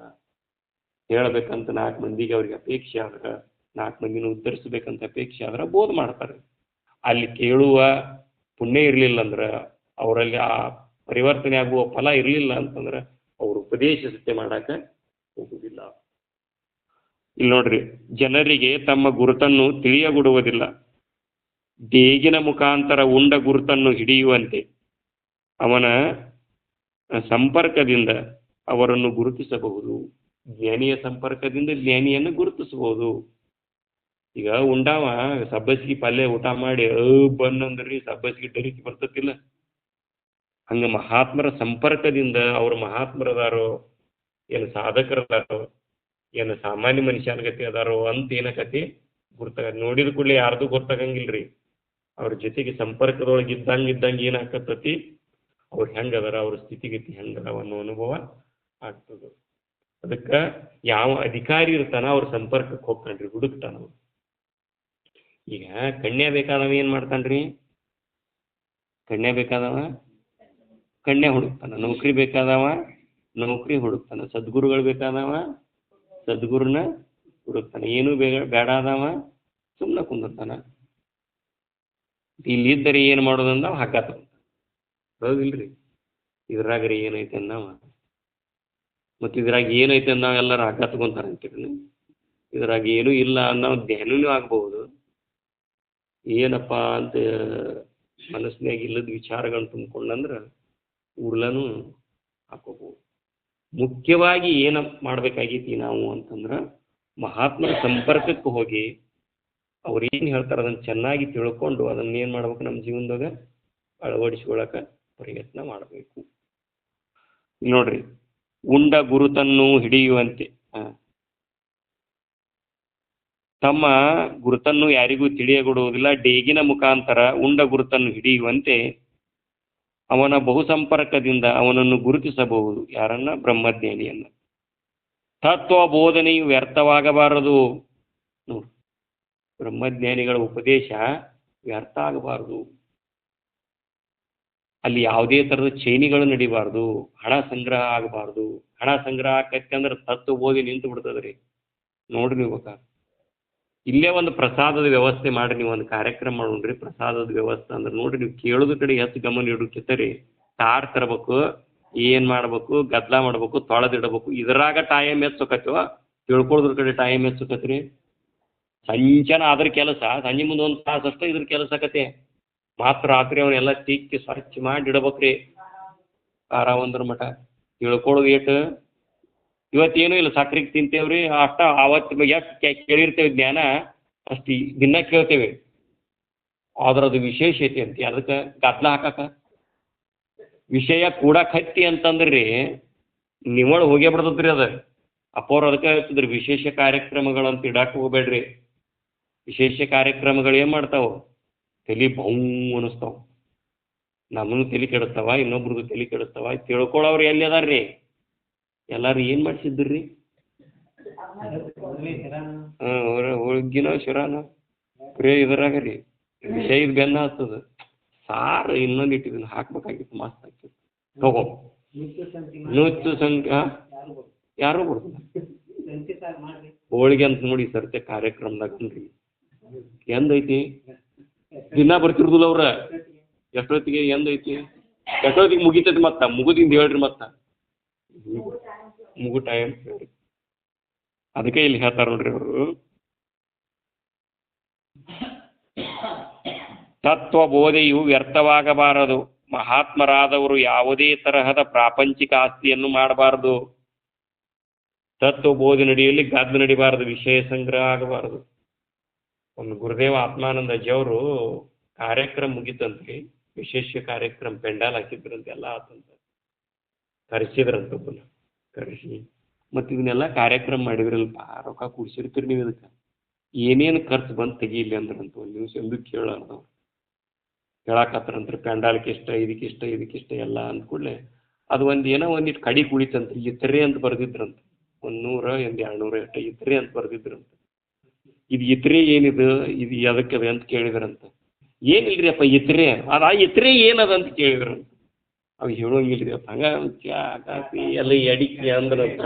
ಹೇಳ್ಬೇಕಂತ 4 ಮಂದಿಗೆ ಅವ್ರಿಗೆ ಅಪೇಕ್ಷೆ ಆದ್ರೆ, 4 ಮಂದಿನ ಉದ್ಧರಿಸ್ಬೇಕಂತ ಅಪೇಕ್ಷೆ ಆದ್ರೆ ಬೋಧ ಮಾಡ್ತಾರೆ. ಅಲ್ಲಿ ಕೇಳುವ ಪುಣ್ಯ ಇರಲಿಲ್ಲ ಅಂದ್ರೆ, ಅವರಲ್ಲಿ ಆ ಪರಿವರ್ತನೆ ಆಗುವ ಫಲ ಇರಲಿಲ್ಲ ಅಂತಂದ್ರೆ ಅವರು ಉಪದೇಶ ಸತ್ಯ ಮಾಡಾಕ ಹೋಗುವುದಿಲ್ಲ. ಇಲ್ಲಿ ನೋಡ್ರಿ, ಜನರಿಗೆ ತಮ್ಮ ಗುರುತನ್ನು ತಿಳಿಯಗೊಡುವುದಿಲ್ಲ. ದೇಗಿನ ಮುಖಾಂತರ ಉಂಡ ಗುರುತನ್ನು ಹಿಡಿಯುವಂತೆ ಅವನ ಸಂಪರ್ಕದಿಂದ ಅವರನ್ನು ಗುರುತಿಸಬಹುದು. ಜ್ಞಾನಿಯ ಸಂಪರ್ಕದಿಂದ ಜ್ಞಾನಿಯನ್ನು ಗುರುತಿಸ್ಬೋದು. ಈಗ ಉಂಡಾವ ಸಬ್ಬಸಿಗೆ ಪಲ್ಯ ಊಟ ಮಾಡಿ ಬಂದಂದ್ರಿ ಸಬ್ಬಸಿಗೆ ಡರಿಕೆ ಬರ್ತತಿಲ್ಲ, ಹಂಗೆ ಮಹಾತ್ಮರ ಸಂಪರ್ಕದಿಂದ ಅವ್ರ ಮಹಾತ್ಮರದಾರೋ ಏನು ಸಾಧಕರದಾರೋ ಏನು ಸಾಮಾನ್ಯ ಮನುಷ್ಯನಗತಿ ಅದಾರೋ ಅಂತ ಏನಕತಿ ಗುರ್ತಾಗ ನೋಡಿದ ಕೂಡಲೇ ಯಾರ್ದು ಗೊತ್ತಾಗಂಗಿಲ್ರಿ. ಅವ್ರ ಜೊತೆಗೆ ಸಂಪರ್ಕದೊಳಗೆ ಇದ್ದಂಗೆ ಏನಾಕತ್ತತಿ, ಅವ್ರು ಹೆಂಗದಾರ, ಅವ್ರ ಸ್ಥಿತಿಗತಿ ಹೆಂಗದಾವ ಅನ್ನೋ ಅನುಭವ ಆಗ್ತದೆ. ಅದಕ್ಕೆ ಯಾವ ಅಧಿಕಾರಿ ಇರ್ತಾನ ಅವ್ರ ಸಂಪರ್ಕಕ್ಕೆ ಹೋಗ್ತಾನ್ರಿ, ಹುಡುಕ್ತಾನ. ಈಗ ಕನ್ಯಾ ಬೇಕಾದವ ಏನು ಮಾಡ್ತಾನ್ರಿ? ಕನ್ಯಾ ಬೇಕಾದವ ಕನ್ಯಾ ಹುಡುಕ್ತಾನ, ನೌಕರಿ ಬೇಕಾದವ ನೌಕರಿ ಹುಡುಕ್ತಾನ, ಸದ್ಗುರುಗಳು ಬೇಕಾದವ ಸದ್ಗುರುನ ಹುಡುಕ್ತಾನ, ಏನು ಬೇಡಾದವ ಸುಮ್ಮನೆ ಕುಂದಿರ್ತಾನ. ಇಲ್ಲಿದ್ದರೆ ಏನು ಮಾಡೋದಂದ ಹಗ್ಗ ತಗೊಂತಾನ. ಹೌದಿಲ್ರಿ? ಇದ್ರಾಗ್ರಿ ಏನೈತೆ ಅಂದವ, ಮತ್ತು ಇದ್ರಾಗ ಏನೈತೆ ಅಂದ ಎಲ್ಲರೂ ಹಗ್ಗ ತಗೊಂತಾರ ಅಂತೀರಿ. ಇದ್ರಾಗ ಏನೂ ಇಲ್ಲ ಅನ್ನೋ ಧ್ಯಾನೂ ಆಗ್ಬಹುದು. ಏನಪ್ಪ ಅಂತ ಮನಸ್ಸಿನಾಗ ಇಲ್ಲದ ವಿಚಾರಗಳನ್ನ ತುಂಬಿಕೊಂಡಂದ್ರೆ ಉರ್ಲನೂ ಹಾಕೋಬಹುದು. ಮುಖ್ಯವಾಗಿ ಏನು ಮಾಡಬೇಕಾಗೈತಿ ನಾವು ಅಂತಂದ್ರೆ ಮಹಾತ್ಮರ ಸಂಪರ್ಕಕ್ಕೆ ಹೋಗಿ ಅವ್ರು ಏನು ಹೇಳ್ತಾರೆ ಅದನ್ನು ಚೆನ್ನಾಗಿ ತಿಳ್ಕೊಂಡು ಅದನ್ನು ಏನು ಮಾಡ್ಬೇಕು, ನಮ್ಮ ಜೀವನದಾಗ ಅಳವಡಿಸ್ಕೊಳ್ಳೋಕೆ ಪ್ರಯತ್ನ ಮಾಡಬೇಕು. ನೋಡ್ರಿ, ಉಂಡ ಗುರುತನ್ನು ಹಿಡಿಯುವಂತೆ, ತಮ್ಮ ಗುರುತನ್ನು ಯಾರಿಗೂ ತಿಳಿಯಗೊಡುವುದಿಲ್ಲ, ಡೇಗಿನ ಮುಖಾಂತರ ಉಂಡ ಗುರುತನ್ನು ಹಿಡಿಯುವಂತೆ ಅವನ ಬಹುಸಂಪರ್ಕದಿಂದ ಅವನನ್ನು ಗುರುತಿಸಬಹುದು. ಯಾರನ್ನ? ಬ್ರಹ್ಮಜ್ಞಾನಿಯನ್ನ. ತತ್ವ ಬೋಧನೆಯು ವ್ಯರ್ಥವಾಗಬಾರದು. ನೋಡಿ, ಬ್ರಹ್ಮಜ್ಞಾನಿಗಳ ಉಪದೇಶ ವ್ಯರ್ಥ ಆಗಬಾರದು. ಅಲ್ಲಿ ಯಾವುದೇ ಥರದ ಚೈನಿಗಳು ನಡಿಬಾರ್ದು, ಹಣ ಸಂಗ್ರಹ ಆಗಬಾರ್ದು. ಹಣ ಸಂಗ್ರಹ ಆಕೈತೆ ಅಂದ್ರೆ ತತ್ವ ಬೋಧಿ ನಿಂತು ಬಿಡ್ತದ್ರಿ. ನೋಡ್ರಿ, ನೀವು ಇಲ್ಲೇ ಒಂದು ಪ್ರಸಾದದ ವ್ಯವಸ್ಥೆ ಮಾಡಿ, ನೀವು ಒಂದು ಕಾರ್ಯಕ್ರಮ ಮಾಡೋಣ್ರಿ. ಪ್ರಸಾದದ ವ್ಯವಸ್ಥೆ ಅಂದ್ರೆ ನೋಡ್ರಿ, ನೀವು ಕೇಳೋದ ಕಡೆ ಹೆಚ್ಚು ಗಮನ ಇಡೋಕಿತ್ತರಿ. ತಾರ್ ತರಬೇಕು, ಏನು ಮಾಡ್ಬೇಕು, ಗದ್ದಲ ಮಾಡ್ಬೇಕು, ತೊಳೆದಿಡಬೇಕು, ಇದರಾಗ ಟೈಮ್ ಹೆಚ್ಚೋಕತ್ವ, ತಿಳ್ಕೊಳ್ಳೋದ್ರ ಕಡೆ ಟೈಮ್ ಹೆಚ್ಚೋಕತ್ರಿ. ಸಂಜೆನ ಅದ್ರ ಕೆಲಸ, ಸಂಜೆ ಮುಂದೆ ಒಂದು ತಾಸು ಅಷ್ಟೇ ಇದ್ರ ಕೆಲಸ ಆಕತೆ. ಮಾತ್ರ ರಾತ್ರಿ ಅವನ್ನೆಲ್ಲ ತಿಕ್ಕಿ ಸ್ವಚ್ಛ ಮಾಡಿ ಇಡಬೇಕ್ರಿ. ಒಂದ್ರ ಮಠ ತಿಳ್ಕೊಳ್ಳೋದು ಏಟು. ಇವತ್ತೇನು ಇಲ್ಲ, ಸಕ್ರೆಗೆ ತಿಂತೇವ್ರಿ ಅಷ್ಟ. ಆವತ್ತು ಎಷ್ಟು ಕೇಳಿರ್ತೇವೆ ಜ್ಞಾನ ಅಷ್ಟು ದಿನ ಕೇಳ್ತೇವೆ. ಅದ್ರದ್ದು ವಿಶೇಷತೆ ಅಂತ ಅದಕ್ಕೆ ಗದ್ದಲ ಹಾಕಕ ವಿಷಯ ಕೂಡ ಕತ್ತಿ ಅಂತಂದ್ರಿ ನಿವಳು ಹೋಗೇ ಬಿಡ್ತದ್ರಿ. ಅದು ಅಪ್ಪವ್ರು ಅದಕ್ಕೆ ಹೇಳ್ತಿದ್ರಿ, ವಿಶೇಷ ಕಾರ್ಯಕ್ರಮಗಳಂತ ಇಡಕ್ಕೆ ಹೋಗ್ಬೇಡ್ರಿ. ವಿಶೇಷ ಕಾರ್ಯಕ್ರಮಗಳು ಏನು ಮಾಡ್ತಾವೆ? ತಲೆ ಬೌ ಅನ್ನಿಸ್ತಾವ, ನಮ್ಮನ್ನು ತಲೆ ಕೆಡಿಸ್ತಾವ, ಇನ್ನೊಬ್ರದ್ದು ತಲೆ ಕೆಡಿಸ್ತಾವ. ತಿಳ್ಕೊಳ್ಳೋರು ಎಲ್ಲಿ ಅದಾರ್ರಿ? ಎಲ್ಲಾರು ಏನು ಮಾಡಿಸಿದ್ರಿ? ಹೋಳ್ಗಿನ ಶಿರಾನ ಬರೇ ಇದ್ರಾಗ ರೀ ವಿಷಯದ ಬೆನ್ನ ಹತ್ತದ. ಸಾರು ಇನ್ನೊಂದು ಇಟ್ಟಿದ್ದೀನಿ, ಹಾಕ್ಬೇಕಾಗಿತ್ತು, ಮಸ್ತ್ ಹಾಕಿತ್ತು. ತಗೋ ನೂತ್ತು ಸಂಖ್ಯೆ ಯಾರು ಬಿಡ್ತದ ಹೋಳಿಗೆ ಅಂತ ನೋಡಿ ಸರ್ತೆ ಕಾರ್ಯಕ್ರಮದಾಗನ್ರಿ ಎಂದೈತಿ. ದಿನ ಬರ್ತಿರ್ದಿಲ್ಲ ಅವ್ರ. ಎಷ್ಟೊತ್ತಿಗೆ ಎಂದೈತಿ, ಎಷ್ಟೊತ್ತಿಗೆ ಮುಗಿತೈತಿ, ಮತ್ತ ಮುಗುದಿಂದ ಹೇಳ್ರಿ, ಮತ್ತ ಮುಗು ಟೈಮ್ ಹೇಳ್ರಿ. ಅದಕ್ಕೆ ಇಲ್ಲಿ ಹೇಳ್ತಾರೆ ನೋಡ್ರಿ ಅವರು, ತತ್ವ ಬೋಧೆಯು ವ್ಯರ್ಥವಾಗಬಾರದು. ಮಹಾತ್ಮರಾದವರು ಯಾವುದೇ ತರಹದ ಪ್ರಾಪಂಚಿಕ ಆಸ್ತಿಯನ್ನು ಮಾಡಬಾರದು. ತತ್ವ ಬೋಧೆ ನಡೆಯಲ್ಲಿ ಗದ್ದು ನಡಿಬಾರದು, ವಿಷಯ ಸಂಗ್ರಹ ಆಗಬಾರದು. ಒಂದು ಗುರುದೇವ ಆತ್ಮಾನಂದ ಅಜ್ಜಿಯವರು ಕಾರ್ಯಕ್ರಮ ಮುಗಿತಂತ್ರಿ, ವಿಶೇಷ ಕಾರ್ಯಕ್ರಮ ಪೆಂಡಾಲ್ ಹಾಕಿದ್ರಂತೆ, ಎಲ್ಲ ಆತಂತ. ಕರೆಸಿದ್ರಂತೊಬ್ಬನ ಕರೆಸಿ, ಮತ್ತು ಇದನ್ನೆಲ್ಲ ಕಾರ್ಯಕ್ರಮ ಮಾಡಿದ್ರಲ್ಪ, ರೊಕ್ಕ ಕೂಡಿಸಿರ್ತೀರಿ ನೀವು, ಇದಕ್ಕೆ ಏನೇನು ಖರ್ಚು ಬಂದು ತೆಗೀಲಿ ಅಂದ್ರಂತ. ಒಂದು ದಿವಸ ಎಂದು ಕೇಳಾರ್ದವ್ರು ಹೇಳಾಕತ್ತಾರಂತ್ರಿ, ಪೆಂಡಾಲ್ಗೆ ಇಷ್ಟ, ಇದಕ್ಕಿಷ್ಟ, ಇದಕ್ಕಿಷ್ಟ ಎಲ್ಲ ಅಂದ್ಕೂಡಲೇ ಅದು ಒಂದು ಏನೋ ಒಂದಿಟ್ಟು ಕಡಿ ಕುಳಿತಂತ್ರಿ. ಇತರೆ ಅಂತ ಬರೆದಿದ್ರಂತ, 100 200 ಎಷ್ಟು ಇತರೆ ಅಂತ ಬರೆದಿದ್ರಂತ. ಇದು ಇತರೆ ಏನಿದು, ಇದು ಅದಕ್ಕೆ ಅಂತ ಕೇಳಿದ್ರಂತ. ಏನಿಲ್ರಿ ಅಪ್ಪ ಇತರೆ, ಅದು ಆ ಇತರೆ ಏನದ ಅಂತ ಕೇಳಿದ್ರಂತ. ಅವು ಹೇಳೋಂಗಿಲ್ರಿ ಅಪ್ಪ, ಹಂಗ ಚಾ ಕಾಫಿ ಎಲ್ಲ ಅಡಿಕೆ ಅಂದ್ರಂತ.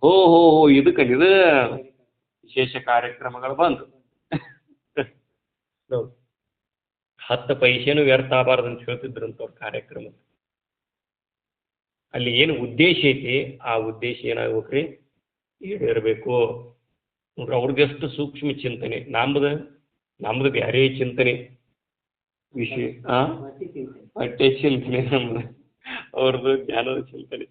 ಹೋ ಹೋ ಹೋ ಇದಕ್ಕೆ ಇದು ವಿಶೇಷ ಕಾರ್ಯಕ್ರಮಗಳು ಬಂದು 10 ಪೈಸೆನೂ ವ್ಯರ್ಥ ಆಗಬಾರ್ದು ಅಂತ ಹೇಳ್ತಿದ್ರಂತ ಅವ್ರ ಕಾರ್ಯಕ್ರಮ. ಅಲ್ಲಿ ಏನು ಉದ್ದೇಶ ಐತಿ, ಆ ಉದ್ದೇಶ ಏನಾಗ್ಬೇಕ್ರಿ, ಈಡೇರಬೇಕು ನೋಡ್ರಿ. ಅವ್ರದ್ದೆಷ್ಟು ಸೂಕ್ಷ್ಮ ಚಿಂತನೆ, ನಮ್ದು ಬೇರೆ ಚಿಂತನೆ, ವಿಷಯ ಹೊಟ್ಟೆ ಚಿಂತನೆ, ನಮ್ದು ಅವ್ರದ್ದು ಜ್ಞಾನದ ಚಿಂತನೆ.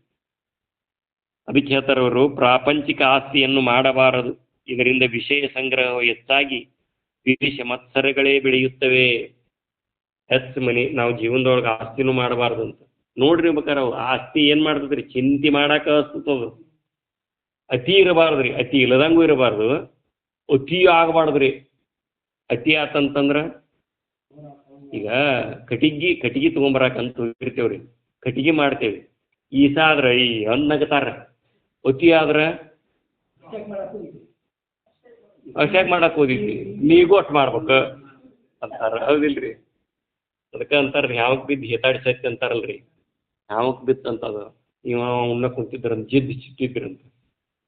ಅದಕ್ಕೆ ಹೇಳ್ತಾರೆ ಅವರು, ಪ್ರಾಪಂಚಿಕ ಆಸ್ತಿಯನ್ನು ಮಾಡಬಾರದು, ಇದರಿಂದ ವಿಷಯ ಸಂಗ್ರಹ ಹೆಚ್ಚಾಗಿ ದ್ವೇಷ ಮತ್ಸರಗಳೇ ಬೆಳೆಯುತ್ತವೆ. ಹೆಚ್ಚು ಮನಿ ನಾವು ಜೀವನದೊಳಗೆ ಆಸ್ತಿನೂ ಮಾಡಬಾರ್ದು ಅಂತ ನೋಡ್ರಿ. ಬೇಕಾರೆ ಅವು ಆಸ್ತಿ ಏನು ಮಾಡ್ತದ್ರಿ, ಚಿಂತೆ ಮಾಡಾಕ ಹಸ್ತದ. ಅತಿ ಇರಬಾರ್ದ್ರಿ, ಅತಿ ಇಲ್ಲದಂಗೂ ಇರಬಾರ್ದು, ಅತಿ ಆಗಬಾರ್ದ್ರಿ. ಅತಿ ಆತಂತಂದ್ರೆ ಈಗ ಕಟಿಗೆ ತೊಗೊಂಬರಾಕಂತ ಇರ್ತೇವ್ರಿ, ಕಟಿಗೆ ಮಾಡ್ತೇವೆ. ಈಸ ಆದ್ರೆ ಈ ನಗತಾರ, ಅತಿ ಆದ್ರೆ ಅಷ್ಟಾಗಿ ಮಾಡಕ್ಕೆ ಹೋದಿದ್ವಿ, ನೀಗೂ ಅಷ್ಟು ಮಾಡ್ಬೇಕು ಅಂತಾರ, ಹೌದಿಲ್ರಿ? ಅದಕ್ಕೆ ಅಂತಾರ್ರಿ, ಯಾವಕ್ಕೆ ಬಿದ್ದು ಹೇತಾಡಿ ಸತ್ಯ ಅಂತಾರಲ್ರಿ. ಯಾವಕ್ಕೆ ಬಿತ್ತು ಅಂತದ, ಇವ ಅವನ್ನ ಕುಂತಿದ್ರಂತ ಜಿದ್ದು ಚಿಟ್ಟಿದ್ರಂತ,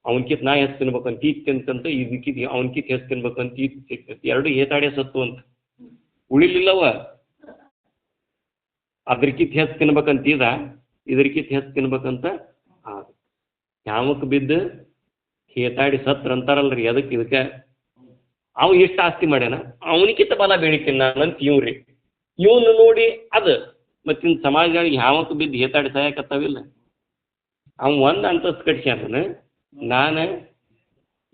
ಅವನ್ಕಿತ್ ನಾ ಹೆಚ್ಚು ತಿನ್ಬೇಕಂತ ಈತ್ ತಿಂತಂತ, ಇದಕ್ಕಿದ್ ಅವನ್ಕಿತ್ ಹೆಚ್ಚು ತಿನ್ಬೇಕಂತ ಈತ್ ಸಿಕ್ತಂತ, ಎರಡು ಹೇತಾಡೆ ಸತ್ತು ಅಂತ ಉಳಿಲಿಲ್ಲವ. ಅದ್ರಕಿತ್ ಹೆಚ್ಚು ತಿನ್ಬೇಕಂತಿದ, ಇದ್ರಕಿತ್ ಹೆಚ್ಚು ತಿನ್ಬೇಕಂತ ಅದು. ಯಾವಕ್ಕೆ ಬಿದ್ದು ಹೇತಾಡಿ ಸತ್ರ ಅಂತಾರಲ್ರಿ. ಇದಕ್ಕೆ ಅವ ಎಷ್ಟು ಆಸ್ತಿ ಮಾಡ್ಯಾನ, ಅವನಿಕಿಂತ ಬಲ ಬೆಳಿತೀನಿ ನಾನಂತ ಇವ್ರಿ. ಇವನು ನೋಡಿ ಅದು ಮತ್ತಿನ ಸಮಾಜಗಳಿಗೆ ಯಾವತ್ತು ಬಿದ್ದು ಹೇತಾಡಿ ಸಾಯಕತ್ತಾವಿಲ್ಲ. ಅವ ಒಂದು ಅಂತಸ್ತು ಕಟ್ಸ್ಯಾನ, ನಾನು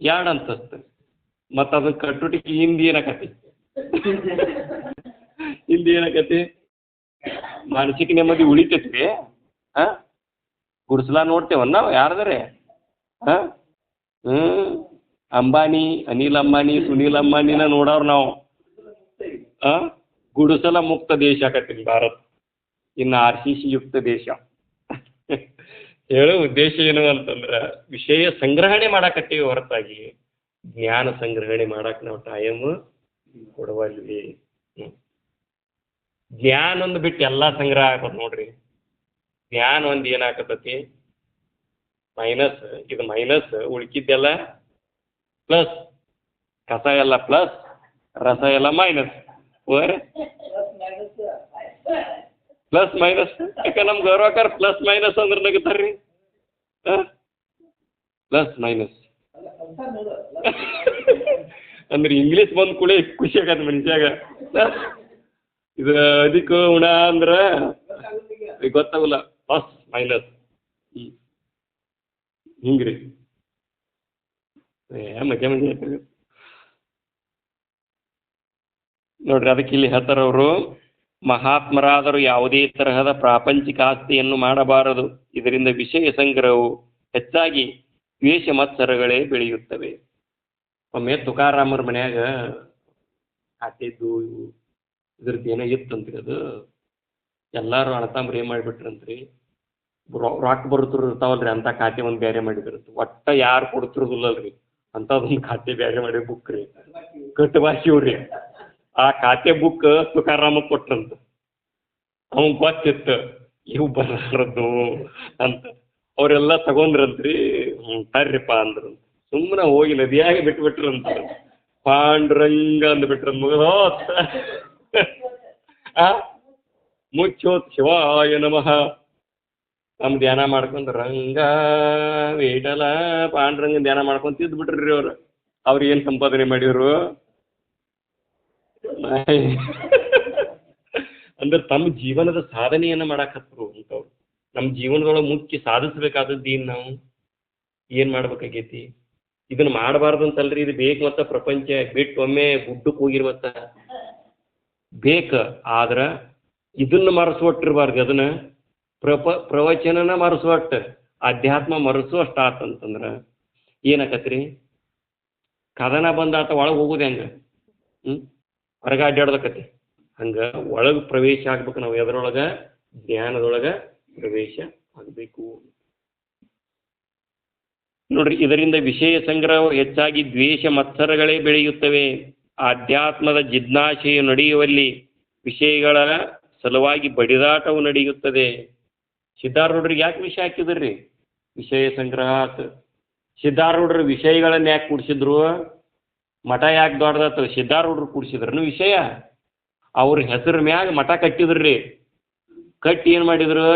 ಎರಡು ಅಂತಸ್ತು. ಮತ್ತು ಅದನ್ನ ಕಟ್ಟುಟಿಗೆ ಹಿಂದೆ ಏನಾಕತಿ ಹಿಂದೆ ಏನಾಕತಿ ಮಾನಸಿಕ ನೆಮ್ಮದಿ ಉಳಿತೈತ್ರಿ. ಹಾಂ, ಗುಡ್ಸ್ಲಾ ನೋಡ್ತೇವನ್ನ ನಾವು ಯಾರದರೆ? ಹಾಂ, ಅಂಬಾನಿ, ಅನಿಲ್ ಅಂಬಾನಿ, ಸುನೀಲ್ ಅಂಬಾನಿನ ನೋಡೋರು ನಾವು. ಗುಡಿಸಲ ಮುಕ್ತ ದೇಶ ಆಕತ್ತೀನಿ ಭಾರತ, ಇನ್ನು RCC ಯುಕ್ತ ದೇಶ. ಹೇಳೋ ಉದ್ದೇಶ ಏನು ಅಂತಂದ್ರೆ, ವಿಷಯ ಸಂಗ್ರಹಣೆ ಮಾಡಾಕತ್ತೀವಿ ಹೊರತಾಗಿ ಜ್ಞಾನ ಸಂಗ್ರಹಣೆ ಮಾಡಕ್ಕೆ ನಾವು ಟೈಮ್ ಕೊಡವಲ್ವಿ. ಜ್ಞಾನ ಒಂದು ಬಿಟ್ಟು ಎಲ್ಲ ಸಂಗ್ರಹ ಆಗ್ತದೆ ನೋಡ್ರಿ. ಜ್ಞಾನ ಒಂದು ಏನಾಕತತಿ, ಮೈನಸ್, ಇದು ಮೈನಸ್, ಉಳ್ಕಿದ್ದೆಲ್ಲ ಪ್ಲಸ್, ಕಸ ಎಲ್ಲ ಪ್ಲಸ್, ರಸ ಎಲ್ಲ ಮೈನಸ್. ಪ್ಲಸ್ ಮೈನಸ್ ಯಾಕೆ ನಮ್ಮ ಗೌರವಕಾರ ಪ್ಲಸ್ ಮೈನಸ್ ಅಂದ್ರೆ ನಗುತ್ತಾರ್ರಿ. ಪ್ಲಸ್ ಮೈನಸ್ ಅಂದ್ರೆ ಇಂಗ್ಲೀಷ್ ಬಂದ್ ಕೂಡ ಖುಷಿ ಆಗತ್ತೆ ಮನುಷ್ಯಾಗ. ಇದು ಅದಕ್ಕೆ ಉಣ ಅಂದ್ರೆ ಗೊತ್ತಾಗಲ್ಲ, ಪ್ಲಸ್ ಮೈನಸ್ ಹಿಂಗ್ರಿ. ಮಜಾ ನೋಡ್ರಿ. ಅದಕ್ಕೆ ಇಲ್ಲಿ ಹೇಳ್ತಾರವರು, ಮಹಾತ್ಮರಾದರೂ ಯಾವುದೇ ತರಹದ ಪ್ರಾಪಂಚಿಕ ಆಸ್ತಿಯನ್ನು ಮಾಡಬಾರದು, ಇದರಿಂದ ವಿಷಯ ಸಂಗ್ರಹವು ಹೆಚ್ಚಾಗಿ ದ್ವೇಷ ಮತ್ಸರಗಳೇ ಬೆಳೆಯುತ್ತವೆ. ಒಮ್ಮೆ ತುಕಾರಾಮರ ಮನ್ಯಾಗ ಖಾತೆದ್ದು ಇದ್ರದ್ದು ಏನೋ ಇತ್ತಂತ್ರಿ. ಅದು ಎಲ್ಲರೂ ಅಣತಾಂಬ್ರಿ ಏನು ಮಾಡಿಬಿಟ್ರಂತ್ರಿ, ರೊಕ್ಕ ಬರುತ್ತರು ಇರ್ತಾವಲ್ರಿ ಅಂತ ಖಾತೆ ಒಂದು ಬೇರೆ ಮಾಡಿದ್ರಂತ. ಒಟ್ಟ ಯಾರು ಕೊಡ್ತಿರೋದಿಲ್ಲಲ್ರಿ ಅಂಥದ್ದೊಂದು ಖಾತೆ ಬೇರೆ ಮಾಡಿ ಬುಕ್ ರೀ ಕಟ್ಟುವಾಸಿವ್ರಿ. ಆ ಖಾತೆ ಬುಕ್ ತುಕಾರಾಮಕ್ಕೆ ಕೊಟ್ರಂತ. ಅವನ್ ಗೊತ್ತಿತ್ತು ಇವು ಬರದ್ದು ಅಂತ. ಅವರೆಲ್ಲ ತಗೊಂಡ್ರಂತ್ರಿ. ತರ್ರಿಪ್ಪ ಅಂದ್ರಂತ. ಸುಮ್ಮನೆ ಹೋಗಿ ನದಿಯಾಗಿ ಬಿಟ್ಬಿಟ್ರಂತ. ಪಾಂಡುರಂಗ ಅಂದ್ಬಿಟ್ರ ಮುಗಿದೋತ್. ಮುಚ್ಚೋತ್ ಶಿವಾಯ ನಮಃ. ನಮ್ಮ ಧ್ಯಾನ ಮಾಡ್ಕೊಂಡು ರಂಗ ವೇಟಲ ಪಾಂಡುರಂಗ ಧ್ಯಾನ ಮಾಡ್ಕೊಂಡು ತಿದ್ದು ಬಿಟ್ರಿ ಅವ್ರು. ಅವ್ರು ಏನು ಸಂಪಾದನೆ ಮಾಡಿದ್ರು ಅಂದ್ರೆ ತಮ್ಮ ಜೀವನದ ಸಾಧನೆಯನ್ನು ಮಾಡಾಕತ್ರು ಅಂತವ್ರು. ನಮ್ಮ ಜೀವನದೊಳಗೆ ಮುಖ್ಯ ಸಾಧಿಸ್ಬೇಕಾದದ್ದು ಏನು, ನಾವು ಏನು ಮಾಡ್ಬೇಕಾಗೈತಿ, ಇದನ್ನ ಮಾಡಬಾರ್ದಂತಲ್ರಿ. ಇದು ಬೇಕು ಮತ್ತ ಪ್ರಪಂಚ ಬಿಟ್ಟು ಒಮ್ಮೆ ಗುಡ್ಡಕ್ಕೆ ಹೋಗಿರ್ವತ್ತ ಬೇಕು. ಆದ್ರೆ ಇದನ್ನ ಮರೆಸೊಟ್ಟಿರ್ಬಾರ್ದು. ಅದನ್ನ ಪ್ರವಚನನ ಮರೆಸೊಟ್ಟು ಅಧ್ಯಾತ್ಮ ಮರೆಸು ಅಷ್ಟ ಆತಂತಂದ್ರೆ ಏನಾಕತ್ರಿ, ಕದನ ಬಂದಾತ ಒಳಗೆ ಹೋಗೋದು ಹೆಂಗೆ, ಹೊರಗೆ ಅಡ್ಡಾಡೋದಕ್ಕತಿ. ಹಂಗೆ ಒಳಗೆ ಪ್ರವೇಶ ಆಗ್ಬೇಕು ನಾವು. ಎದರೊಳಗೆ? ಜ್ಞಾನದೊಳಗೆ ಪ್ರವೇಶ ಆಗಬೇಕು ನೋಡ್ರಿ. ಇದರಿಂದ ವಿಷಯ ಸಂಗ್ರಹ ಹೆಚ್ಚಾಗಿ ದ್ವೇಷ ಮತ್ಸರಗಳೇ ಬೆಳೆಯುತ್ತವೆ. ಆಧ್ಯಾತ್ಮದ ಜಿಜ್ಞಾಸೆಯು ನಡೆಯುವಲ್ಲಿ ವಿಷಯಗಳ ಸಲುವಾಗಿ ಬಡಿದಾಟವು ನಡೆಯುತ್ತದೆ. ಸಿದ್ಧಾರೂಢರಿಗೆ ಯಾಕೆ ವಿಷಯ ಹಾಕಿದ್ರಿ? ವಿಷಯ ಸಂಗ್ರಹ ಆತು. ಸಿದ್ಧಾರೂಢರು ವಿಷಯಗಳನ್ನ ಯಾಕೆ ಕೂಡಿಸಿದ್ರು? ಮಠ ಯಾಕೆ ದೊಡ್ಡದಾತು? ಸಿದ್ಧಾರೂಢರು ಕೂಡಿಸಿದ್ರನು ವಿಷಯ. ಅವ್ರ ಹೆಸರು ಮ್ಯಾಗ ಮಠ ಕಟ್ಟಿದ್ರಿ. ಕಟ್ಟಿ ಏನು ಮಾಡಿದ್ರು?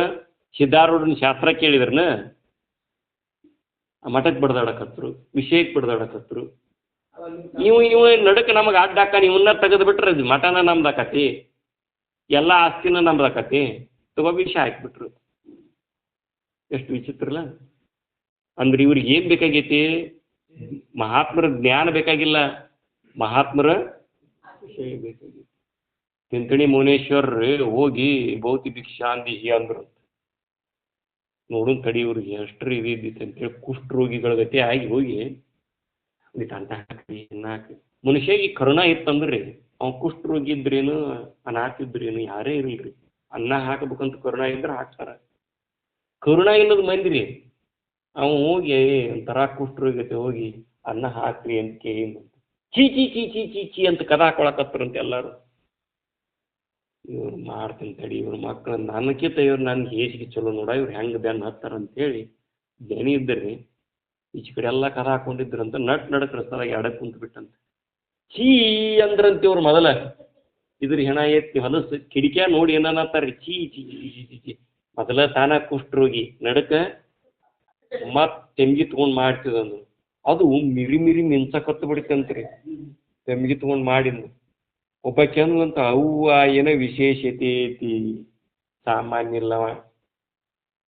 ಸಿದ್ಧಾರೂಢನ ಶಾಸ್ತ್ರ ಕೇಳಿದ್ರನ ಮಠಕ್ಕೆ ಬಡ್ದಾಡಕತ್ರು, ವಿಷಯಕ್ಕೆ ಬಡ್ದಾಡಕತ್ರು. ಇವ ನಡಕ್ಕೆ ನಮಗೆ ಅಡ್ಡ ಹಾಕ, ಇವನ್ನ ತೆಗೆದು ಬಿಟ್ರೆ ಮಠನ ನಮ್ದಾಕತಿ, ಎಲ್ಲ ಆಸ್ತಿನ ನಮ್ದಾಕತಿ. ತಗೋ ವಿಷಯ ಹಾಕ್ಬಿಟ್ರು. ಎಷ್ಟು ವಿಚಿತ್ರಲ್ಲ. ಅಂದ್ರೆ ಇವ್ರಿಗೆ ಏನು ಬೇಕಾಗೈತಿ? ಮಹಾತ್ಮರ ಜ್ಞಾನ ಬೇಕಾಗಿಲ್ಲ, ಮಹಾತ್ಮರ ವಿಷಯ ಬೇಕಾಗಿತ್ತು. ತಿಂತಣಿ ಮೌನೇಶ್ವರ್ರಿ ಹೋಗಿ ಭೌತಿ ಭಿಕ್ಷಾಂದಿಹಿ ಅಂದ್ರು. ನೋಡೋನ್ ತಡಿ ಇವ್ರಿಗೆ ಎಷ್ಟ್ರ ಇದಿತ್ತು ಅಂತೇಳಿ ಕುಷ್ಠರೋಗಿಗಳ ಗತಿ ಆಗಿ ಹೋಗಿ ಅನ್ನ ಹಾಕ್ರಿ ಅನ್ನ ಹಾಕ್ರಿ. ಮನುಷ್ಯಗೆ ಕರುಣ ಇತ್ತಂದ್ರಿ ಅವ್ನು ಕುಷ್ಠರೋಗಿ ಇದ್ರೇನು ಅನಾಥ ಇದ್ರೇನು ಯಾರೇ ಇರಲ್ರಿ, ಅನ್ನ ಹಾಕಬೇಕಂತ ಕರುಣ ಇದ್ರೆ ಹಾಕ್ತಾರ. ಕರುಣ ಇಲ್ಲದ ಮಂದಿರಿ ಅವ ಹೋಗಿ ಒಂಥರ ಕುಷ್ಠರೋಗಿ ಗತಿ ಹೋಗಿ ಅನ್ನ ಹಾಕ್ರಿ ಅಂತ ಕೇಳಿ ಚೀ ಚೀ ಚೀ ಚೀ ಚೀ ಚೀ ಅಂತ ಕದ ಹಾಕೊಳಕತ್ತಾರಂತ ಎಲ್ಲಾರು. ಇವ್ರು ಮಾಡ್ತೀನಿ ತಡಿ, ಇವ್ರ ಮಕ್ಕಳು ನನಗಿಂತ ಇವ್ರು ನನ್ಗೆ ಹೇಸಿಗೆ ಚಲೋ ನೋಡ, ಇವ್ರು ಹೆಂಗೆ ಬೆನ್ನು ಹತ್ತಾರ ಅಂತೇಳಿ ಬೆನಿ ಇದ್ದರಿ ಈಚೆ ಕಡೆ ಎಲ್ಲ ಕದ ಹಾಕೊಂಡಿದ್ರಂತ ನಡಕ್ ರಸ್ತಾದಾಗ ಎಡಕ್ಕೆ ಕುಂತು ಬಿಟ್ಟಂತ. ಚೀ ಅಂದ್ರಂತ ಇವ್ರು ಮೊದಲ ಇದ್ರ ಹೆಣ ಎತ್ತಿ ಹೊಲಸು ಕಿಡಿಕ್ಯಾ ನೋಡಿ ಏನತ್ತಾರ್ರಿ ಚೀ ಚೀ ಚೀ ಚೀ ಚೀ. ಮೊದಲ ತಾನ ಕುಷ್ಠರೋಗಿ ನಡಕ ಮತ್ ತೆಮ್ಗಿ ತಗೊಂಡ್ ಮಾಡ್ತಿದಂದು ಅದು ಮಿರಿ ಮಿರಿ ಮಿಂಚಕತ್ತು ಬಿಡ್ತಂತ್ರಿ. ತೆಮ್ಗಿ ತಗೊಂಡ್ ಮಾಡಿದ್ನು ಒಬ್ಬ ಕೆಂದಂತ ಅವ್ವ ಏನೋ ವಿಶೇಷತೆ ಐತಿ, ಸಾಮಾನ್ಯ ಇಲ್ಲವ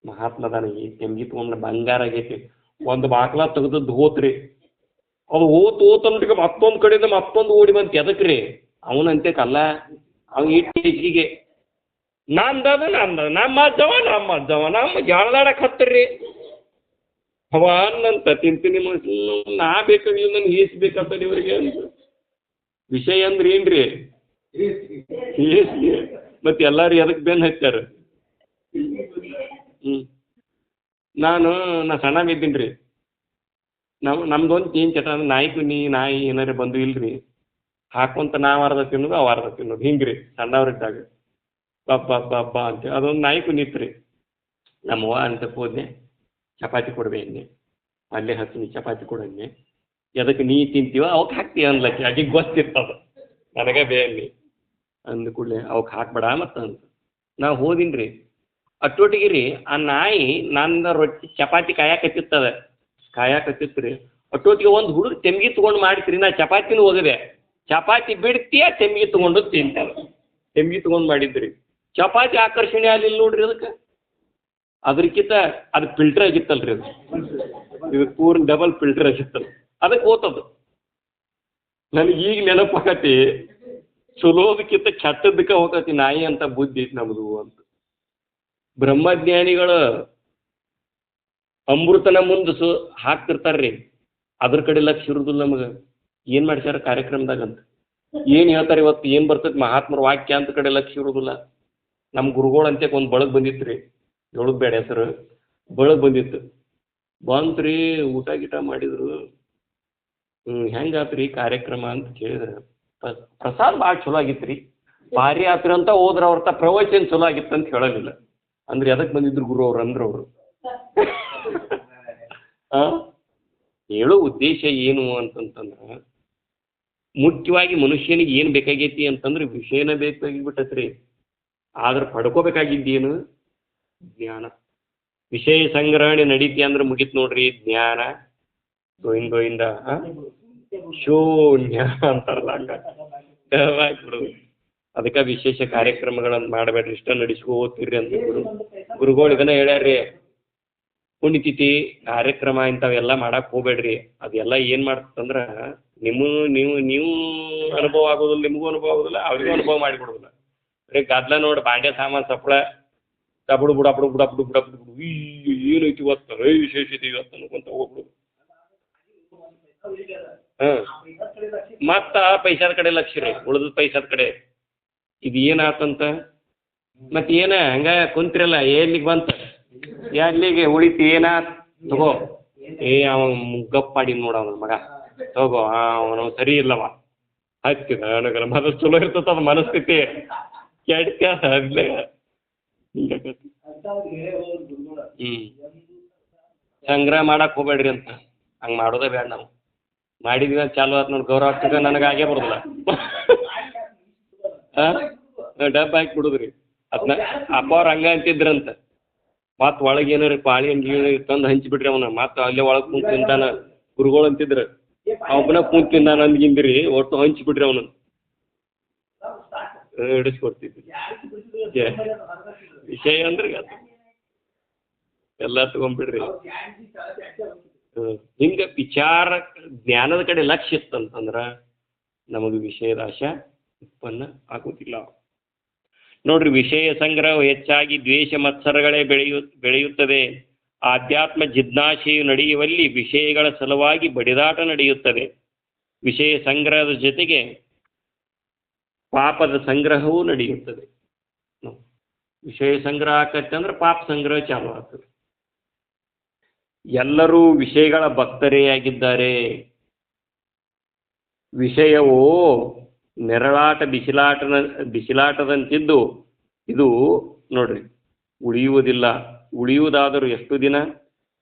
ಮಹಾತ್ಮದಾನಿಗೆ ತೆಮ್ಗಿ ತಗೊಂಡ್ ಬಂಗಾರ ಆಗೈತಿ. ಒಂದು ಬಾಕ್ಲ ತೆಗ್ದದ್ದು ಹೋತ್ರಿ, ಅದು ಓತಂದ್ರೆ ಮತ್ತೊಂದು ಕಡೆಯಿಂದ ಮತ್ತೊಂದು ಓಡಿ ಬಂತ. ಎದಕ್ರಿ ಅವನಂತೆ ಕಲ್ಲ ಅವ್ ಇಟ್ಟು ಹೆಚ್ಚಿಗೆ ನಂದದ ನಮ್ಮ ಅಜ್ಜವ ನಮ್ಮ ಜಾಳದಾಡಕ್ ಹತ್ತರಿ ಅವ ಅನ್ನಂತ ತಿಂತೀನಿ ನಾ ಬೇಕಾಗಿಲ್ಲ ನನ್ಗೆ ಏಸ್ಬೇಕಂತ ಇವ್ರಿಗೆ ಅಂತ. ವಿಷಯ ಅಂದ್ರೆ ಏನ್ರಿ? ಮತ್ತೆ ಎಲ್ಲಾರು ಎದಕ್ ಬೆನ್ ಹಚ್ಚಾರ? ನಾ ಸಣ್ಣ ಇದ್ದೀನಿ ರೀ, ನಮ್ದೊಂದು ಏನ್ ಚಟ ಅಂದ್ರೆ ನಾಯಿ ಏನಾರ ಬಂದು ಇಲ್ರಿ ಹಾಕೊಂತ ನಾವು ಅರ್ಧ ತಿನ್ನೋದು ಅವ ಅರ್ಧ ತಿನ್ನೋದು ಹಿಂಗ್ರಿ. ಸಣ್ಣವ್ರಿದ್ದಾಗ ಬಬ್ಬ ಅಂತ ಅದೊಂದು ನಾಯಿ ಕುನಿತ್ರಿ. ನಮ್ಮವ್ವ ಅಂತ ಹೋದ್ನೆ ಚಪಾತಿ ಕೊಡ್ಬೇನೆ, ಅಲ್ಲೇ ಹಚ್ಚಿನಿ ಚಪಾತಿ ಕೊಡನ್ನೆ, ಎದಕ್ಕೆ ನೀ ತಿಂತೀವ ಅವಕ್ಕೆ ಹಾಕ್ತೀವ ಅನ್ಲಕ್ಕೆ ಅದಿಗೆ ಗೊತ್ತಿರ್ತದ ನನಗೆ ಬೇನಿ ಅಂದ ಕೂಡಲೇ ಅವಕ್ಕೆ ಹಾಕ್ಬೇಡ ಮತ್ತ ಅಂತ ನಾವು ಹೋದಿನ್ರಿ. ಅಟ್ಟೊಟ್ಟಿಗೆ ರೀ ಆ ನಾಯಿ ನನ್ನ ರೊಟ್ಟಿ ಚಪಾತಿ ಕಾಯಕತ್ತಿತ್ರಿ. ಅಟ್ಟೊತ್ತಿಗೆ ಒಂದು ಹುಡುಗ ತೆಮ್ಗಿ ತೊಗೊಂಡು ಮಾಡ್ತೀರಿ, ನಾ ಚಪಾತಿನೂ ಹೋಗದೆ ಚಪಾತಿ ಬಿಡ್ತೀಯ ತೆಮ್ಗಿ ತೊಗೊಂಡು ತಿಂತಾವ. ತೆಮ್ಗಿ ತೊಗೊಂಡು ಮಾಡಿದ್ರಿ ಚಪಾತಿ ಆಕರ್ಷಣೆ ಆಗಲಿಲ್ಲ ನೋಡ್ರಿ. ಅದಕ್ಕೆ ಅದ್ರಕ್ಕಿಂತ ಅದು ಫಿಲ್ಟರ್ ಆಗಿತ್ತಲ್ರಿ, ಅದು ಇದು ಪೂರ್ಣ ಡಬಲ್ ಫಿಲ್ಟರ್ ಆಗಿತ್ತಲ್ಲ, ಅದಕ್ಕೆ ಓತದು. ನನಗೆ ಈಗ ನೆನಪಾಕತಿ ಚಲೋದಕ್ಕಿಂತ ಕೆಟ್ಟದಕ್ಕೆ ಹೋಗತಿ ನಾಯಿ ಅಂತ ಬುದ್ಧಿ ಐತಿ ನಮ್ದು ಅಂತ. ಬ್ರಹ್ಮಜ್ಞಾನಿಗಳು ಅಮೃತನ ಮುಂದೆ ಹಾಕ್ತಿರ್ತಾರ್ರಿ, ಅದ್ರ ಕಡೆ ಲಕ್ಷ ಇರುದಿಲ್ಲ. ನಮಗೆ ಏನು ಮಾಡ್ಸ್ಯಾರ ಕಾರ್ಯಕ್ರಮದಾಗ ಅಂತ ಏನು ಹೇಳ್ತಾರೆ ಇವತ್ತು ಏನು ಬರ್ತೈತಿ ಮಹಾತ್ಮರ ವಾಕ್ಯ ಅಂತ ಕಡೆ ಲಕ್ಷ ಇರುದಿಲ್ಲ. ನಮ್ಮ ಗುರುಗಳು ಅಂತ ಒಂದು ಬಳಗ್ ಬಂದಿತ್ತು ರೀ, ಹೇಳೋದು ಬೇಡ ಹೆಸರು, ಬಳಗ್ ಬಂದಿತ್ತು. ಬಂತ್ರಿ ಊಟ ಗೀಟ ಮಾಡಿದ್ರು. ಹೆಂಗಾತ್ರಿ ಕಾರ್ಯಕ್ರಮ ಅಂತ ಕೇಳಿದ್ರೆ ಪ್ರಸಾದ ಭಾಳ ಚಲೋ ಆಗಿತ್ತು ರೀ, ಭಾರಿ ಆತ್ರಿ ಅಂತ ಹೋದ್ರ ಅವ್ರ ಪ್ರವಚನ ಚಲೋ ಆಗಿತ್ತು ಅಂತ ಹೇಳಲಿಲ್ಲ. ಅಂದ್ರೆ ಎದಕ್ಕೆ ಬಂದಿದ್ರು ಗುರು ಅವ್ರು ಅಂದ್ರೆ ಅವರು ಹೇಳೋ ಉದ್ದೇಶ ಏನು ಅಂತಂತಂದ್ರೆ ಮುಖ್ಯವಾಗಿ ಮನುಷ್ಯನಿಗೆ ಏನು ಬೇಕಾಗೈತಿ ಅಂತಂದ್ರೆ ವಿಷಯನ ಬೇಕಾಗಿಬಿಟ್ಟತ್ರಿ. ಆದ್ರೆ ಪಡ್ಕೋಬೇಕಾಗಿದ್ದೇನು? ಜ್ಞಾನ. ವಿಷಯ ಸಂಗ್ರಹಣೆ ನಡೀತಿ ಅಂದ್ರೆ ಮುಗಿತ್ ನೋಡ್ರಿ ಜ್ಞಾನ. ಗೋಯಿಂದ ಶೂನ್ಯ ಅಂತಾರಲ್ಲ ಹಂಗಾಗ್ಬಿಡೋದು. ಅದಕ್ಕೆ ವಿಶೇಷ ಕಾರ್ಯಕ್ರಮಗಳನ್ನು ಮಾಡಬೇಡ್ರಿ, ಇಷ್ಟ ನಡೆಸ್ಕೋತೀರಿ ಅಂತ ಗುರುಗಳು ಇದನ್ನ ಹೇಳ್ಯಾರ್ರಿ. ಪುಣ್ಯತಿಥಿ ಕಾರ್ಯಕ್ರಮ ಇಂಥವೆಲ್ಲ ಮಾಡಕ್ಕೆ ಹೋಗ್ಬೇಡ್ರಿ. ಅದೆಲ್ಲ ಏನು ಮಾಡ್ತಂದ್ರೆ ನೀವು ಅನುಭವ ಆಗೋದಿಲ್ಲ, ನಿಮಗೂ ಅನುಭವ ಆಗೋದಿಲ್ಲ, ಅವ್ರಿಗೂ ಅನುಭವ ಮಾಡಿಕೊಡೋದಿಲ್ಲ. ಬರೀ ಗದ್ಲ ನೋಡಿ ಬಾಂಡೆ ಸಾಮಾನು ಸಪ್ಪಳ ತಬಡು ಬುಡ ಏನೈತಿ ಇವತ್ತು ವಿಶೇಷತೆ ಇವತ್ತು ಅನ್ಕೊಂತ ಹೋಗ್ಬಿಡು. ಮತ್ತ ಪೈಸಾದ ಕಡೆ ಲಕ್ಷ ರೀ, ಉಳಿದ ಪೈಸಾದ ಕಡೆ ಇದು ಏನಾತಂತ ಮತ್ತೆ ಏನ ಹಂಗ ಕುಂತಿರಲ್ಲ ಎಲ್ಲಿಗೆ ಬಂತ ಎಲ್ಲಿಗೆ ಉಳಿತಿ ಏನ ತಗೋ ಅವ ಗಪ್ ಮಾಡಿ ನೋಡ ಅವನ ಮಗ ತಗೋ ಅವನು ಸರಿ ಇಲ್ಲವ ಹಚ್ಚಿದ ನನಗಲ್ಲ ಮೊದಲು ಚಲೋ ಇರ್ತದ ಅದು ಮನಸ್ಥಿತಿ ಕೆಡ್ಕ ಅದ್ಲೇ ಹಿಂಗಾಕತಿ. ಸಂಗ್ರಹ ಮಾಡಕ್ ಹೋಗ್ಬೇಡ್ರಿ ಅಂತ ಹಂಗೆ ಮಾಡೋದೇ ಬೇಡ. ನಾವು ಮಾಡಿದ್ವಿ ಚಾಲು ಆತ್ ನೋಡಿ ಗೌರವ ಆಗ್ತದೆ ನನಗೆ ಆಗೇ ಬರೋದಿಲ್ಲ. ಡಬ್ಬ ಹಾಕಿ ಬಿಡುದ್ರಿ ಅದನ್ನ. ಅಪ್ಪ ಅವ್ರು ಹಂಗ ಅಂತಿದ್ರಂತ, ಮತ್ ಒಳಗೆ ಏನಾರ ಪಾಳಿ ಹಂಗೆ ತಂದು ಹಂಚಿಬಿಟ್ರಿ ಅವನ ಮತ್ ಅಲ್ಲೇ ಒಳಗೆ ಕುಂತ ತಿಂತಾನ. ಗುರುಗಳು ಅಂತಿದ್ರು ಅವನ ಕುಂತ ತಿಂದಾನ ಅಂದ್ಗಿಂದ್ರಿ ಒಟ್ಟು ಹಂಚಿಬಿಟ್ರಿ ಅವನನ್ನು ಹಿಡಿಸ್ಕೊಡ್ತಿದ್ವಿ. ವಿಷಯ ಅಂದ್ರೆ ಎಲ್ಲ ತಗೊಂಡ್ಬಿಡ್ರಿ. ಹಿಂಗೆ ವಿಚಾರ ಜ್ಞಾನದ ಕಡೆ ಲಕ್ಷ್ಯ ಇತ್ತಂತಂದ್ರೆ ನಮಗೆ ವಿಷಯದ ಆಶೆ ಉತ್ಪನ್ನ ಆಗುವುದಿಲ್ಲ. ನೋಡ್ರಿ, ವಿಷಯ ಸಂಗ್ರಹ ಹೆಚ್ಚಾಗಿ ದ್ವೇಷ ಮತ್ಸರಗಳೇ ಬೆಳೆಯುತ್ತದೆ. ಆಧ್ಯಾತ್ಮ ಜಿಜ್ಞಾಸೆಯು ನಡೆಯುವಲ್ಲಿ ವಿಷಯಗಳ ಸಲುವಾಗಿ ಬಡಿದಾಟ ನಡೆಯುತ್ತದೆ. ವಿಷಯ ಸಂಗ್ರಹದ ಜೊತೆಗೆ ಪಾಪದ ಸಂಗ್ರಹವೂ ನಡೆಯುತ್ತದೆ. ವಿಷಯ ಸಂಗ್ರಹ ಆಕತ್ತಂದ್ರೆ ಪಾಪ ಸಂಗ್ರಹ ಚಾಲು ಆಗ್ತದೆ. ಎಲ್ಲರೂ ವಿಷಯಗಳ ಭಕ್ತರೇ ಆಗಿದ್ದಾರೆ. ವಿಷಯವು ನೆರಳಾಟ ಬಿಸಿಲಾಟದಂತಿದ್ದು ಇದು ನೋಡ್ರಿ ಉಳಿಯುವುದಿಲ್ಲ. ಉಳಿಯುವುದಾದರೂ ಎಷ್ಟು ದಿನ?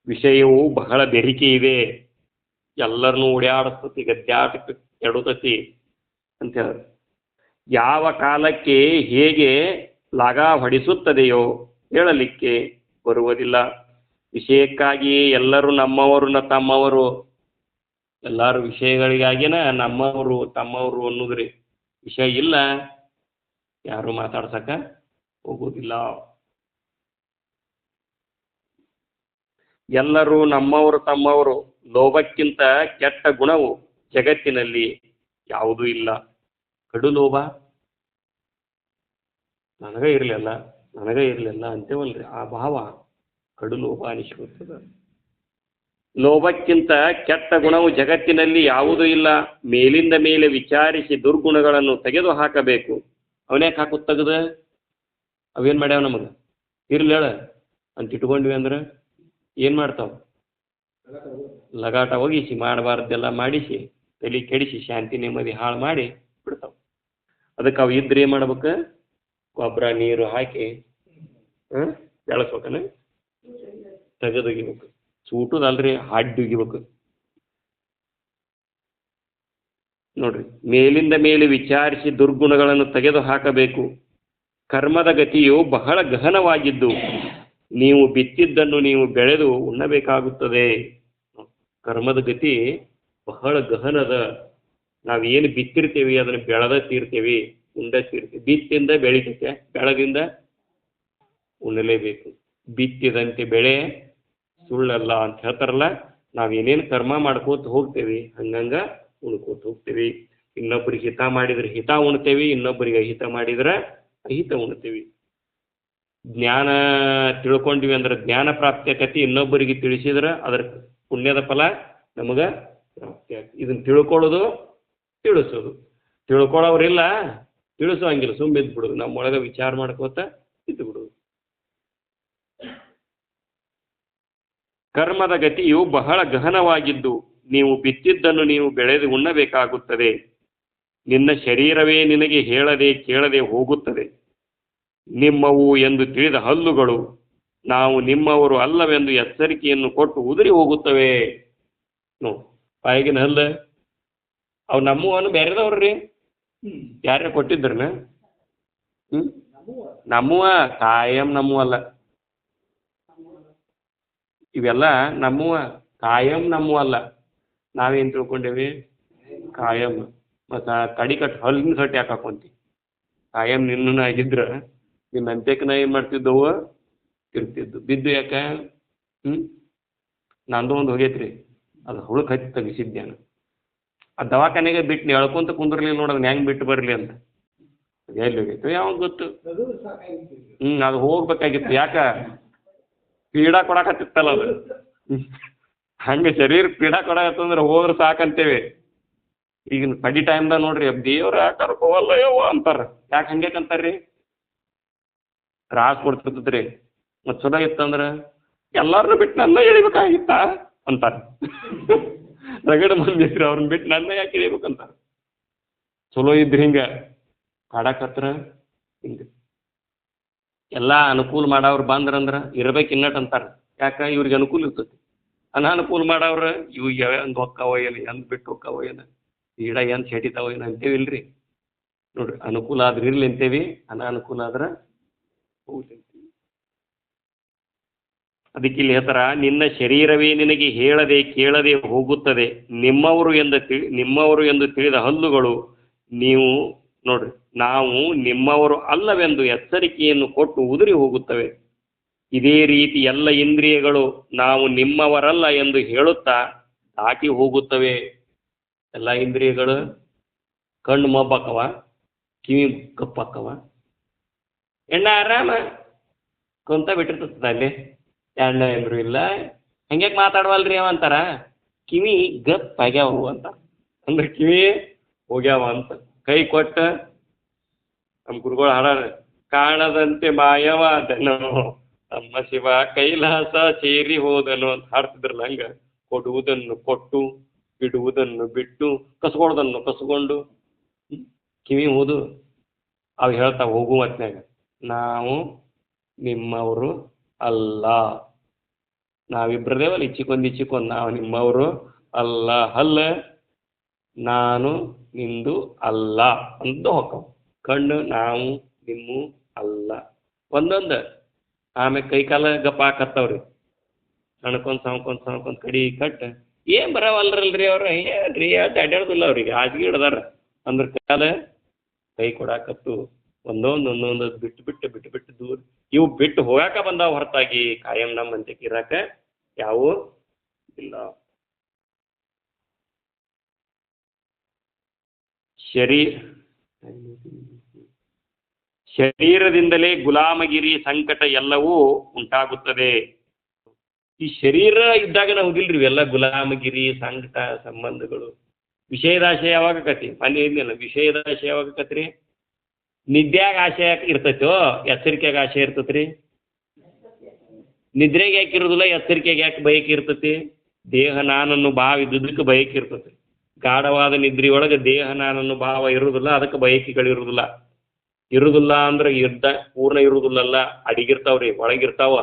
ವಿಷಯವು ಬಹಳ ಬೆರಿಕೆ ಇವೆ, ಎಲ್ಲರನ್ನೂ ಓಡಾಡಿಸ್ತತಿ, ಗದ್ಯಾಟಕ್ಕೆ ಕೆಡುತ್ತತಿ ಅಂತ ಹೇಳಿ. ಯಾವ ಕಾಲಕ್ಕೆ ಹೇಗೆ ಲಗಾ ಹೊಡಿಸುತ್ತದೆಯೋ ಹೇಳಲಿಕ್ಕೆ ಬರುವುದಿಲ್ಲ. ವಿಷಯಕ್ಕಾಗಿಯೇ ಎಲ್ಲರೂ ನಮ್ಮವರು ತಮ್ಮವರು, ಎಲ್ಲರೂ ವಿಷಯಗಳಿಗಾಗಿನ ನಮ್ಮವರು ತಮ್ಮವರು ಅನ್ನೋದ್ರಿ. ವಿಷಯ ಇಲ್ಲ ಯಾರು ಮಾತಾಡ್ಸಕ ಹೋಗೋದಿಲ್ಲ. ಎಲ್ಲರೂ ನಮ್ಮವರು ತಮ್ಮವರು. ಲೋಭಕ್ಕಿಂತ ಕೆಟ್ಟ ಗುಣವು ಜಗತ್ತಿನಲ್ಲಿ ಯಾವುದೂ ಇಲ್ಲ. ಕಡು ಲೋಭ ನನಗ ಇರಲಿಲ್ಲ ಅಂತೇವಲ್ರಿ, ಆ ಭಾವ ಕಡು ಲೋಭ ಅನಿಸ್ಕೊಳ್ತದೆ. ಲೋಭಕ್ಕಿಂತ ಕೆಟ್ಟ ಗುಣವು ಜಗತ್ತಿನಲ್ಲಿ ಯಾವುದೂ ಇಲ್ಲ. ಮೇಲಿಂದ ಮೇಲೆ ವಿಚಾರಿಸಿ ದುರ್ಗುಣಗಳನ್ನು ತೆಗೆದು ಹಾಕಬೇಕು. ಅವನ್ಯಾಕೆ ಹಾಕೋದು ತೆಗೆದ? ಅವೇನು ಮಾಡ್ಯಾವ ನಮಗೆ? ಇರ್ಲಿ ಹೇಳ ಅಂತ ಇಟ್ಕೊಂಡ್ವಿ ಅಂದ್ರೆ ಏನು ಮಾಡ್ತಾವ? ಲಗಾಟ ಹೋಗಿಸಿ ಮಾಡಬಾರ್ದೆಲ್ಲ ಮಾಡಿಸಿ ತಲೆ ಕೆಡಿಸಿ ಶಾಂತಿ ನೆಮ್ಮದಿ ಹಾಳು ಮಾಡಿ ಬಿಡ್ತಾವ. ಅದಕ್ಕೆ ಅವು ಇದ್ರೆ ಏನು ಮಾಡ್ಬೇಕು? ಗೊಬ್ಬರ ನೀರು ಹಾಕಿ ಬೆಳೆಸ್ಬೇಕನ, ತೆಗೆದೊಗಿಬೇಕು. ಸೂಟುದಲ್ರಿ, ಹಾಡ್ಡುಗಿಬೇಕು. ನೋಡ್ರಿ, ಮೇಲಿಂದ ಮೇಲೆ ವಿಚಾರಿಸಿ ದುರ್ಗುಣಗಳನ್ನು ತೆಗೆದು ಹಾಕಬೇಕು. ಕರ್ಮದ ಗತಿಯು ಬಹಳ ಗಹನವಾಗಿದ್ದು ನೀವು ಬಿತ್ತಿದ್ದನ್ನು ನೀವು ಬೆಳೆದು ಉಣ್ಣಬೇಕಾಗುತ್ತದೆ. ಕರ್ಮದ ಗತಿ ಬಹಳ ಗಹನದ. ನಾವೇನು ಬಿತ್ತಿರ್ತೀವಿ ಅದನ್ನು ಬೆಳೆದ ತೀರ್ತೀವಿ, ಉಂಡ ತೀರ್ತೀವಿ. ಬಿತ್ತಿಂದ ಬೆಳಿತೈತೆ, ಬೆಳೆದಿಂದ ಉಣ್ಣಲೇಬೇಕು. ಬಿತ್ತಿದಂತೆ ಬೆಳೆ ಸುಳ್ಳಲ್ಲ ಅಂತ ಹೇಳ್ತಾರಲ್ಲ. ನಾವೇನೇನು ಕರ್ಮ ಮಾಡ್ಕೋತ ಹೋಗ್ತೇವಿ ಹಂಗಂಗ ಉಣ್ಕೋತ ಹೋಗ್ತೇವಿ. ಇನ್ನೊಬ್ಬರಿಗೆ ಹಿತ ಮಾಡಿದ್ರೆ ಹಿತ ಉಣ್ತೇವಿ, ಇನ್ನೊಬ್ಬರಿಗೆ ಅಹಿತ ಮಾಡಿದ್ರೆ ಅಹಿತ ಉಣ್ತೇವಿ. ಜ್ಞಾನ ತಿಳ್ಕೊಂಡ್ವಿ ಅಂದ್ರೆ ಜ್ಞಾನ ಪ್ರಾಪ್ತಿ ಆಕತಿ. ಇನ್ನೊಬ್ಬರಿಗೆ ತಿಳಿಸಿದ್ರೆ ಅದರ ಪುಣ್ಯದ ಫಲ ನಮಗೆ ಪ್ರಾಪ್ತಿ ಆಗ್ತದೆ. ಇದನ್ನು ತಿಳ್ಕೊಳ್ಳೋದು, ತಿಳಿಸೋದು. ತಿಳ್ಕೊಳ್ಳೋರಿಲ್ಲ, ತಿಳಿಸೋ ಹಂಗಿಲ್ಲ, ಸುಮ್ಮನೆ ಇದ್ದು ಬಿಡೋದು. ನಮ್ಮೊಳಗೆ ವಿಚಾರ ಮಾಡ್ಕೋತ ಇದ್ದು ಬಿಡೋದು. ಕರ್ಮದ ಗತಿಯು ಬಹಳ ಗಹನವಾಗಿದ್ದು ನೀವು ಬಿತ್ತಿದ್ದನ್ನು ನೀವು ಬೆಳೆದು ಉಣ್ಣಬೇಕಾಗುತ್ತದೆ. ನಿನ್ನ ಶರೀರವೇ ನಿನಗೆ ಹೇಳದೆ ಕೇಳದೆ ಹೋಗುತ್ತದೆ. ನಿಮ್ಮವು ಎಂದು ತಿಳಿದ ಹಲ್ಲುಗಳು ನಾವು ನಿಮ್ಮವರು ಅಲ್ಲವೆಂದು ಎಚ್ಚರಿಕೆಯನ್ನು ಕೊಟ್ಟು ಉದುರಿ ಹೋಗುತ್ತವೆ. ಬಾಯಿಗಿನ ಹಲ್ಲು ಅವು ನಮ್ಮವನ್ನು ಬೇರೆದವ್ರಿ ಯಾರ್ಯಾರು ಕೊಟ್ಟಿದ್ರನ? ನಮ್ಮವ ಕಾಯಂ ನಮ್ಮವಲ್ಲ. ಇವೆಲ್ಲ ನಮ್ಮವ ಕಾಯಂ ನಮ್ಮವಲ್ಲ. ನಾವೇನು ತಿಳ್ಕೊಂಡೇವಿ? ಕಾಯಂ. ಮತ್ತು ಕಡಿ ಕಟ್ಟು ಹಲ್ಲಿನ ಕಟ್ಟು ಯಾಕೆ ಹಾಕೊಂತಿ? ಕಾಯಂ ನಿನ್ನ ಆಗಿದ್ರೆ ನಿನ್ನ ಅಂತ್ಯಕ್ಕೆ ನಾ ಏನು ಮಾಡ್ತಿದ್ದವು? ಇರ್ತಿದ್ದು. ಬಿದ್ದು ಯಾಕೆ? ನಂದು ಒಂದು ಹೋಗೈತ್ರಿ, ಅದು ಹುಳಕ್ಕೆ ಹಚ್ಚಿ ತೆಗಿಸಿದ್ದೆ ನಾನು. ಆ ದವಾಖಾನೆಗೆ ಬಿಟ್ಟು ಎಳ್ಕೊಂತ ಕುಂದಿರ್ಲಿಲ್ಲ ನೋಡೋದು, ಹೆಂಗೆ ಬಿಟ್ಟು ಬರಲಿ ಅಂತ. ಎಲ್ಲಿ ಹೋಗೈತು ಯಾವಾಗ ಗೊತ್ತು? ಅದು ಹೋಗ್ಬೇಕಾಗಿತ್ತು. ಯಾಕೆ? ಪೀಡಾ ಕೊಡಕತ್ತಿತ್ತಲ್ಲ ಅದು. ಹಂಗೆ ಶರೀರ ಪೀಡಾ ಕೊಡಕತ್ತಂದ್ರೆ ಹೋದ್ರೆ ಸಾಕಂತೇವೆ. ಈಗಿನ ಕಡಿ ಟೈಮ್ದಾಗ ನೋಡ್ರಿ, ದೇವ್ರ ಕರ್ಕೋವಲ್ಲ ಯವ್ವ ಅಂತಾರೆ. ಯಾಕೆ ಹಂಗೆ ಅಂತಾರ್ರಿ? ತ್ರಾಸ ಕೊಡ್ತಿರ್ತದ್ರಿ. ಮತ್ತು ಚಲೋ ಇತ್ತಂದ್ರೆ ಎಲ್ಲಾರನ್ನೂ ಬಿಟ್ಟು ನನ್ನ ಎಳಿಬೇಕಾಗಿತ್ತ ಅಂತಾರೆ. ರಗಡ ಮಂದಿ ಇದ್ರಿ, ಅವ್ರನ್ನ ಬಿಟ್ಟು ನನ್ನ ಯಾಕೆ ಎಳಿಬೇಕಂತಾರೆ. ಚಲೋ ಇದ್ರಿ ಹಿಂಗೆ ಕಾಡಕತ್ರ ಹಿಂಗೆ ಎಲ್ಲ ಅನುಕೂಲ ಮಾಡವ್ರು ಬಂದ್ರಂದ್ರೆ ಇರ್ಬೇಕು ಇನ್ನಟ್ ಅಂತಾರೆ. ಯಾಕೆ? ಇವ್ರಿಗೆ ಅನುಕೂಲ ಇರ್ತೈತಿ. ಅನಾನುಕೂಲ ಮಾಡವ್ರು ಇವು ಹೆಂಗೆ ಹೊಕ್ಕಾವ ಏನು, ಹೆಂಗೆ ಬಿಟ್ಟು ಹೊಕ್ಕಾವ ಏನು, ಈಡ ಏನು ಸೆಟಿತಾವ ಏನು ಅಂತೇವಿ ಇಲ್ರಿ. ನೋಡ್ರಿ, ಅನುಕೂಲ ಆದ್ರೆ ಇರ್ಲಿ ಅಂತೇವಿ, ಅನಾನುಕೂಲ ಆದ್ರೆ ಹೋಗ್ಲಿ. ಅದಕ್ಕೆ ಇಲ್ಲಿ ಹೇಳ್ತಾರ, ನಿನ್ನ ಶರೀರವೇ ನಿನಗೆ ಹೇಳದೆ ಕೇಳದೆ ಹೋಗುತ್ತದೆ. ನಿಮ್ಮವರು ಎಂದು ತಿಳಿದ ಹಲ್ಲುಗಳು ನೀವು ನೋಡ್ರಿ ನಾವು ನಿಮ್ಮವರು ಅಲ್ಲವೆಂದು ಎಚ್ಚರಿಕೆಯನ್ನು ಕೊಟ್ಟು ಉದುರಿ ಹೋಗುತ್ತವೆ. ಇದೇ ರೀತಿ ಎಲ್ಲ ಇಂದ್ರಿಯಗಳು ನಾವು ನಿಮ್ಮವರಲ್ಲ ಎಂದು ಹೇಳುತ್ತಾ ದಾಟಿ ಹೋಗುತ್ತವೆ. ಎಲ್ಲ ಇಂದ್ರಿಯಗಳು ಕಣ್ಣು ಮೊಬ್ಬಕ್ಕವ, ಕಿವಿ ಕಪ್ಪಕ್ಕವ, ಎಣ್ಣ ಆರಾಮ ಕುಂತ ಬಿಟ್ಟಿರ್ತದ ಅಲ್ಲಿ, ಎಣ್ಣ ಎಂದ್ರು ಇಲ್ಲ. ಹಂಗ್ಯಾಕೆ ಮಾತಾಡವಲ್ರಿ ಅವ ಅಂತಾರ, ಕಿವಿ ಗಪ್ ಆಗ್ಯಾವು ಅಂತ, ಅಂದ್ರೆ ಕಿವಿ ಹೋಗ್ಯಾವ ಅಂತ. ಕೈ ಕೊಟ್ಟ ನಮ್ಮ ಗುರುಗಳು ಹಾಡಾರ, ಕಾಣದಂತೆ ಮಾಯವಾದನು ನಮ್ಮ ಶಿವ ಕೈಲಾಸ ಸೇರಿ ಹೋದನು ಅಂತ ಹಾಡ್ತಿದ್ರಲ್ಲ, ಹಂಗ ಕೊಡುವುದನ್ನು ಕೊಟ್ಟು ಬಿಡುವುದನ್ನು ಬಿಟ್ಟು ಕಸ್ಕೊಳ್ಳೋದನ್ನು ಕಸ್ಕೊಂಡು ಕಿವಿ ಹೋದು ಅವು ಹೇಳ್ತಾವ ಹೋಗು ಹೊತ್ನ್ಯಾಗ, ನಾವು ನಿಮ್ಮವರು ಅಲ್ಲ, ನಾವಿಬ್ರದೇವಲ್ಲ ಇಚ್ಚಿಕೊಂದು ನಾವು ನಿಮ್ಮವರು ಅಲ್ಲ, ಅಲ್ಲ ನಾನು ನಿಂದು ಅಲ್ಲ ಅಂತ ಹೊಕ್ಕವು. ಕಣ್ಣು ನಾವು ನಿಮ್ಮ ಅಲ್ಲ ಒಂದೊಂದು. ಆಮೇಲೆ ಕೈ ಕಾಲ ಗಪ್ಪ ಹಾಕತ್ತವ್ರಿ, ಸಣ್ಕೊಂಡ್ ಕಡಿ ಕಟ್ಟ ಏನು ಬರವಲ್ರಲ್ರಿ ಅವ್ರ, ಏನ್ರಿ ಅದು ಅಡ್ಯಾಡ್ದಿಲ್ಲ ಅವ್ರಿಗೆ, ಹಾಸಿಗೆ ಹಿಡ್ದಾರ ಅಂದ್ರೆ ಕಾಲ ಕೈ ಕೊಡಾಕತ್ತು. ಒಂದೊಂದು ಬಿಟ್ಟು ದೂರ ಇವು ಬಿಟ್ಟು ಹೋಗಾಕ ಬಂದಾವ, ಹೊರತಾಗಿ ಕಾಯಂ ನಮ್ಮ ಅಂತ್ಯಕ್ಕೆ ಇರಾಕ ಯಾವೂ ಇಲ್ಲ. ಶರೀರದಿಂದಲೇ ಗುಲಾಮಗಿರಿ ಸಂಕಟ ಎಲ್ಲವೂ ಉಂಟಾಗುತ್ತದೆ. ಈ ಶರೀರ ಇದ್ದಾಗ ನಾವು ಹೋಗಿಲ್ರಿ ಇವೆಲ್ಲ ಗುಲಾಮಗಿರಿ ಸಂಕಟ ಸಂಬಂಧಗಳು. ವಿಷಯದಾಶೆ ಯಾವಾಗ ಕತಿ ಮನೆ ಇದ್ನಲ್ಲ, ವಿಷಯದಾಶೆ ಯಾವಾಗ ಕತ್ರಿ? ನಿದ್ಯಾಗ ಆಶೆ ಇರ್ತೈತೋ, ಎಚ್ಚರಿಕೆಯಾಗ ಆಶೆ ಇರ್ತೈತ್ರಿ? ನಿದ್ರೆಗೆ ಯಾಕೆ ಇರೋದಿಲ್ಲ, ಎಚ್ಚರಿಕೆಗೆ ಯಾಕೆ ಬಯಕೆ ಇರ್ತೈತಿ? ದೇಹ ನಾನನ್ನು ಭಾವ ಇದ್ದುದಕ್ಕೆ ಬಯಕೆ ಇರ್ತೈತಿ. ಗಾಢವಾದ ನಿದ್ರಿ ಒಳಗೆ ದೇಹ ನಾನನ್ನು ಭಾವ ಇರುವುದಿಲ್ಲ, ಅದಕ್ಕೆ ಬಯಕೆಗಳಿರುವುದಿಲ್ಲ. ಇರುವುದಿಲ್ಲ ಅಂದ್ರೆ ಪೂರ್ಣ ಇರುವುದಿಲ್ಲಲ್ಲ, ಅಡಿಗಿರ್ತಾವ್ರಿ, ಒಳಗಿರ್ತಾವ,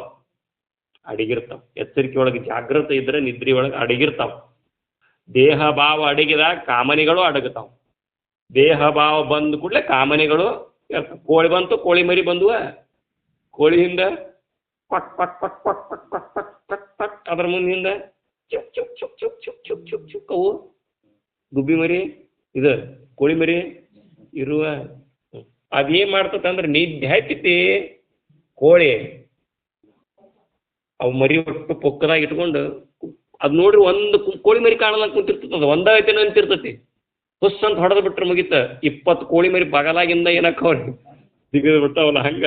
ಅಡಿಗಿರ್ತಾವ. ಎಚ್ಚರಿಕೆ ಒಳಗೆ ಜಾಗೃತ ಇದ್ರೆ ನಿದ್ರಿ ಒಳಗೆ ಅಡಗಿರ್ತಾವ. ದೇಹ ಭಾವ ಅಡಗಿದಾಗ ಕಾಮನೆಗಳು ಅಡಗುತ್ತಾವ. ದೇಹ ಭಾವ ಬಂದ ಕೂಡಲೇ ಕಾಮನೆಗಳು ಇರ್ತಾವ. ಕೋಳಿ ಬಂತು, ಕೋಳಿ ಮರಿ ಬಂದುವ, ಕೋಳಿಯಿಂದ ಪಟ್ ಪಟ್ ಪಟ್ ಪಟ್ ಪಟ್ ಪಟ್ ಪಟ್ ಪಟ್ ಪಟ್ ಅದ್ರ ಮುಂದಿಂದ ಚುಕ್ ಚುಕ್ ಚುಕ್ ಚುಕ್ ಚುಕ್ ಚುಕ್ ಚುಕ್ ಚುಕ್ ಅವು ಗುಬ್ಬಿ ಮರಿ, ಇದು ಕೋಳಿ ಮರಿ ಇರುವ. ಅದೇನ್ ಮಾಡ್ತತೆ ಅಂದ್ರೆ ನಿದ್ದೆ ಹತ್ತೈತಿ ಕೋಳಿ, ಅವು ಮರಿ ಒಟ್ಟು ಪೊಕ್ಕದಾಗ ಇಟ್ಕೊಂಡು ಅದು ನೋಡ್ರಿ, ಒಂದು ಕೋಳಿ ಮರಿ ಕಾಣಲ್ಲ ಕುಂತಿರ್ತದ, ಒಂದಾಯ್ತೇನೆ ಅಂತಿರ್ತತಿ. ಹುಸ್ ಅಂತ ಹೊಡೆದು ಬಿಟ್ರೆ ಮುಗಿತ. 20 ಕೋಳಿ ಮರಿ ಬಗಲಾಗಿಂದ ಏನಕ್ಕವ್ರಿ ಸಿಗದು ಬಿಟ್ಟಾವಲ್ಲ. ಹಂಗ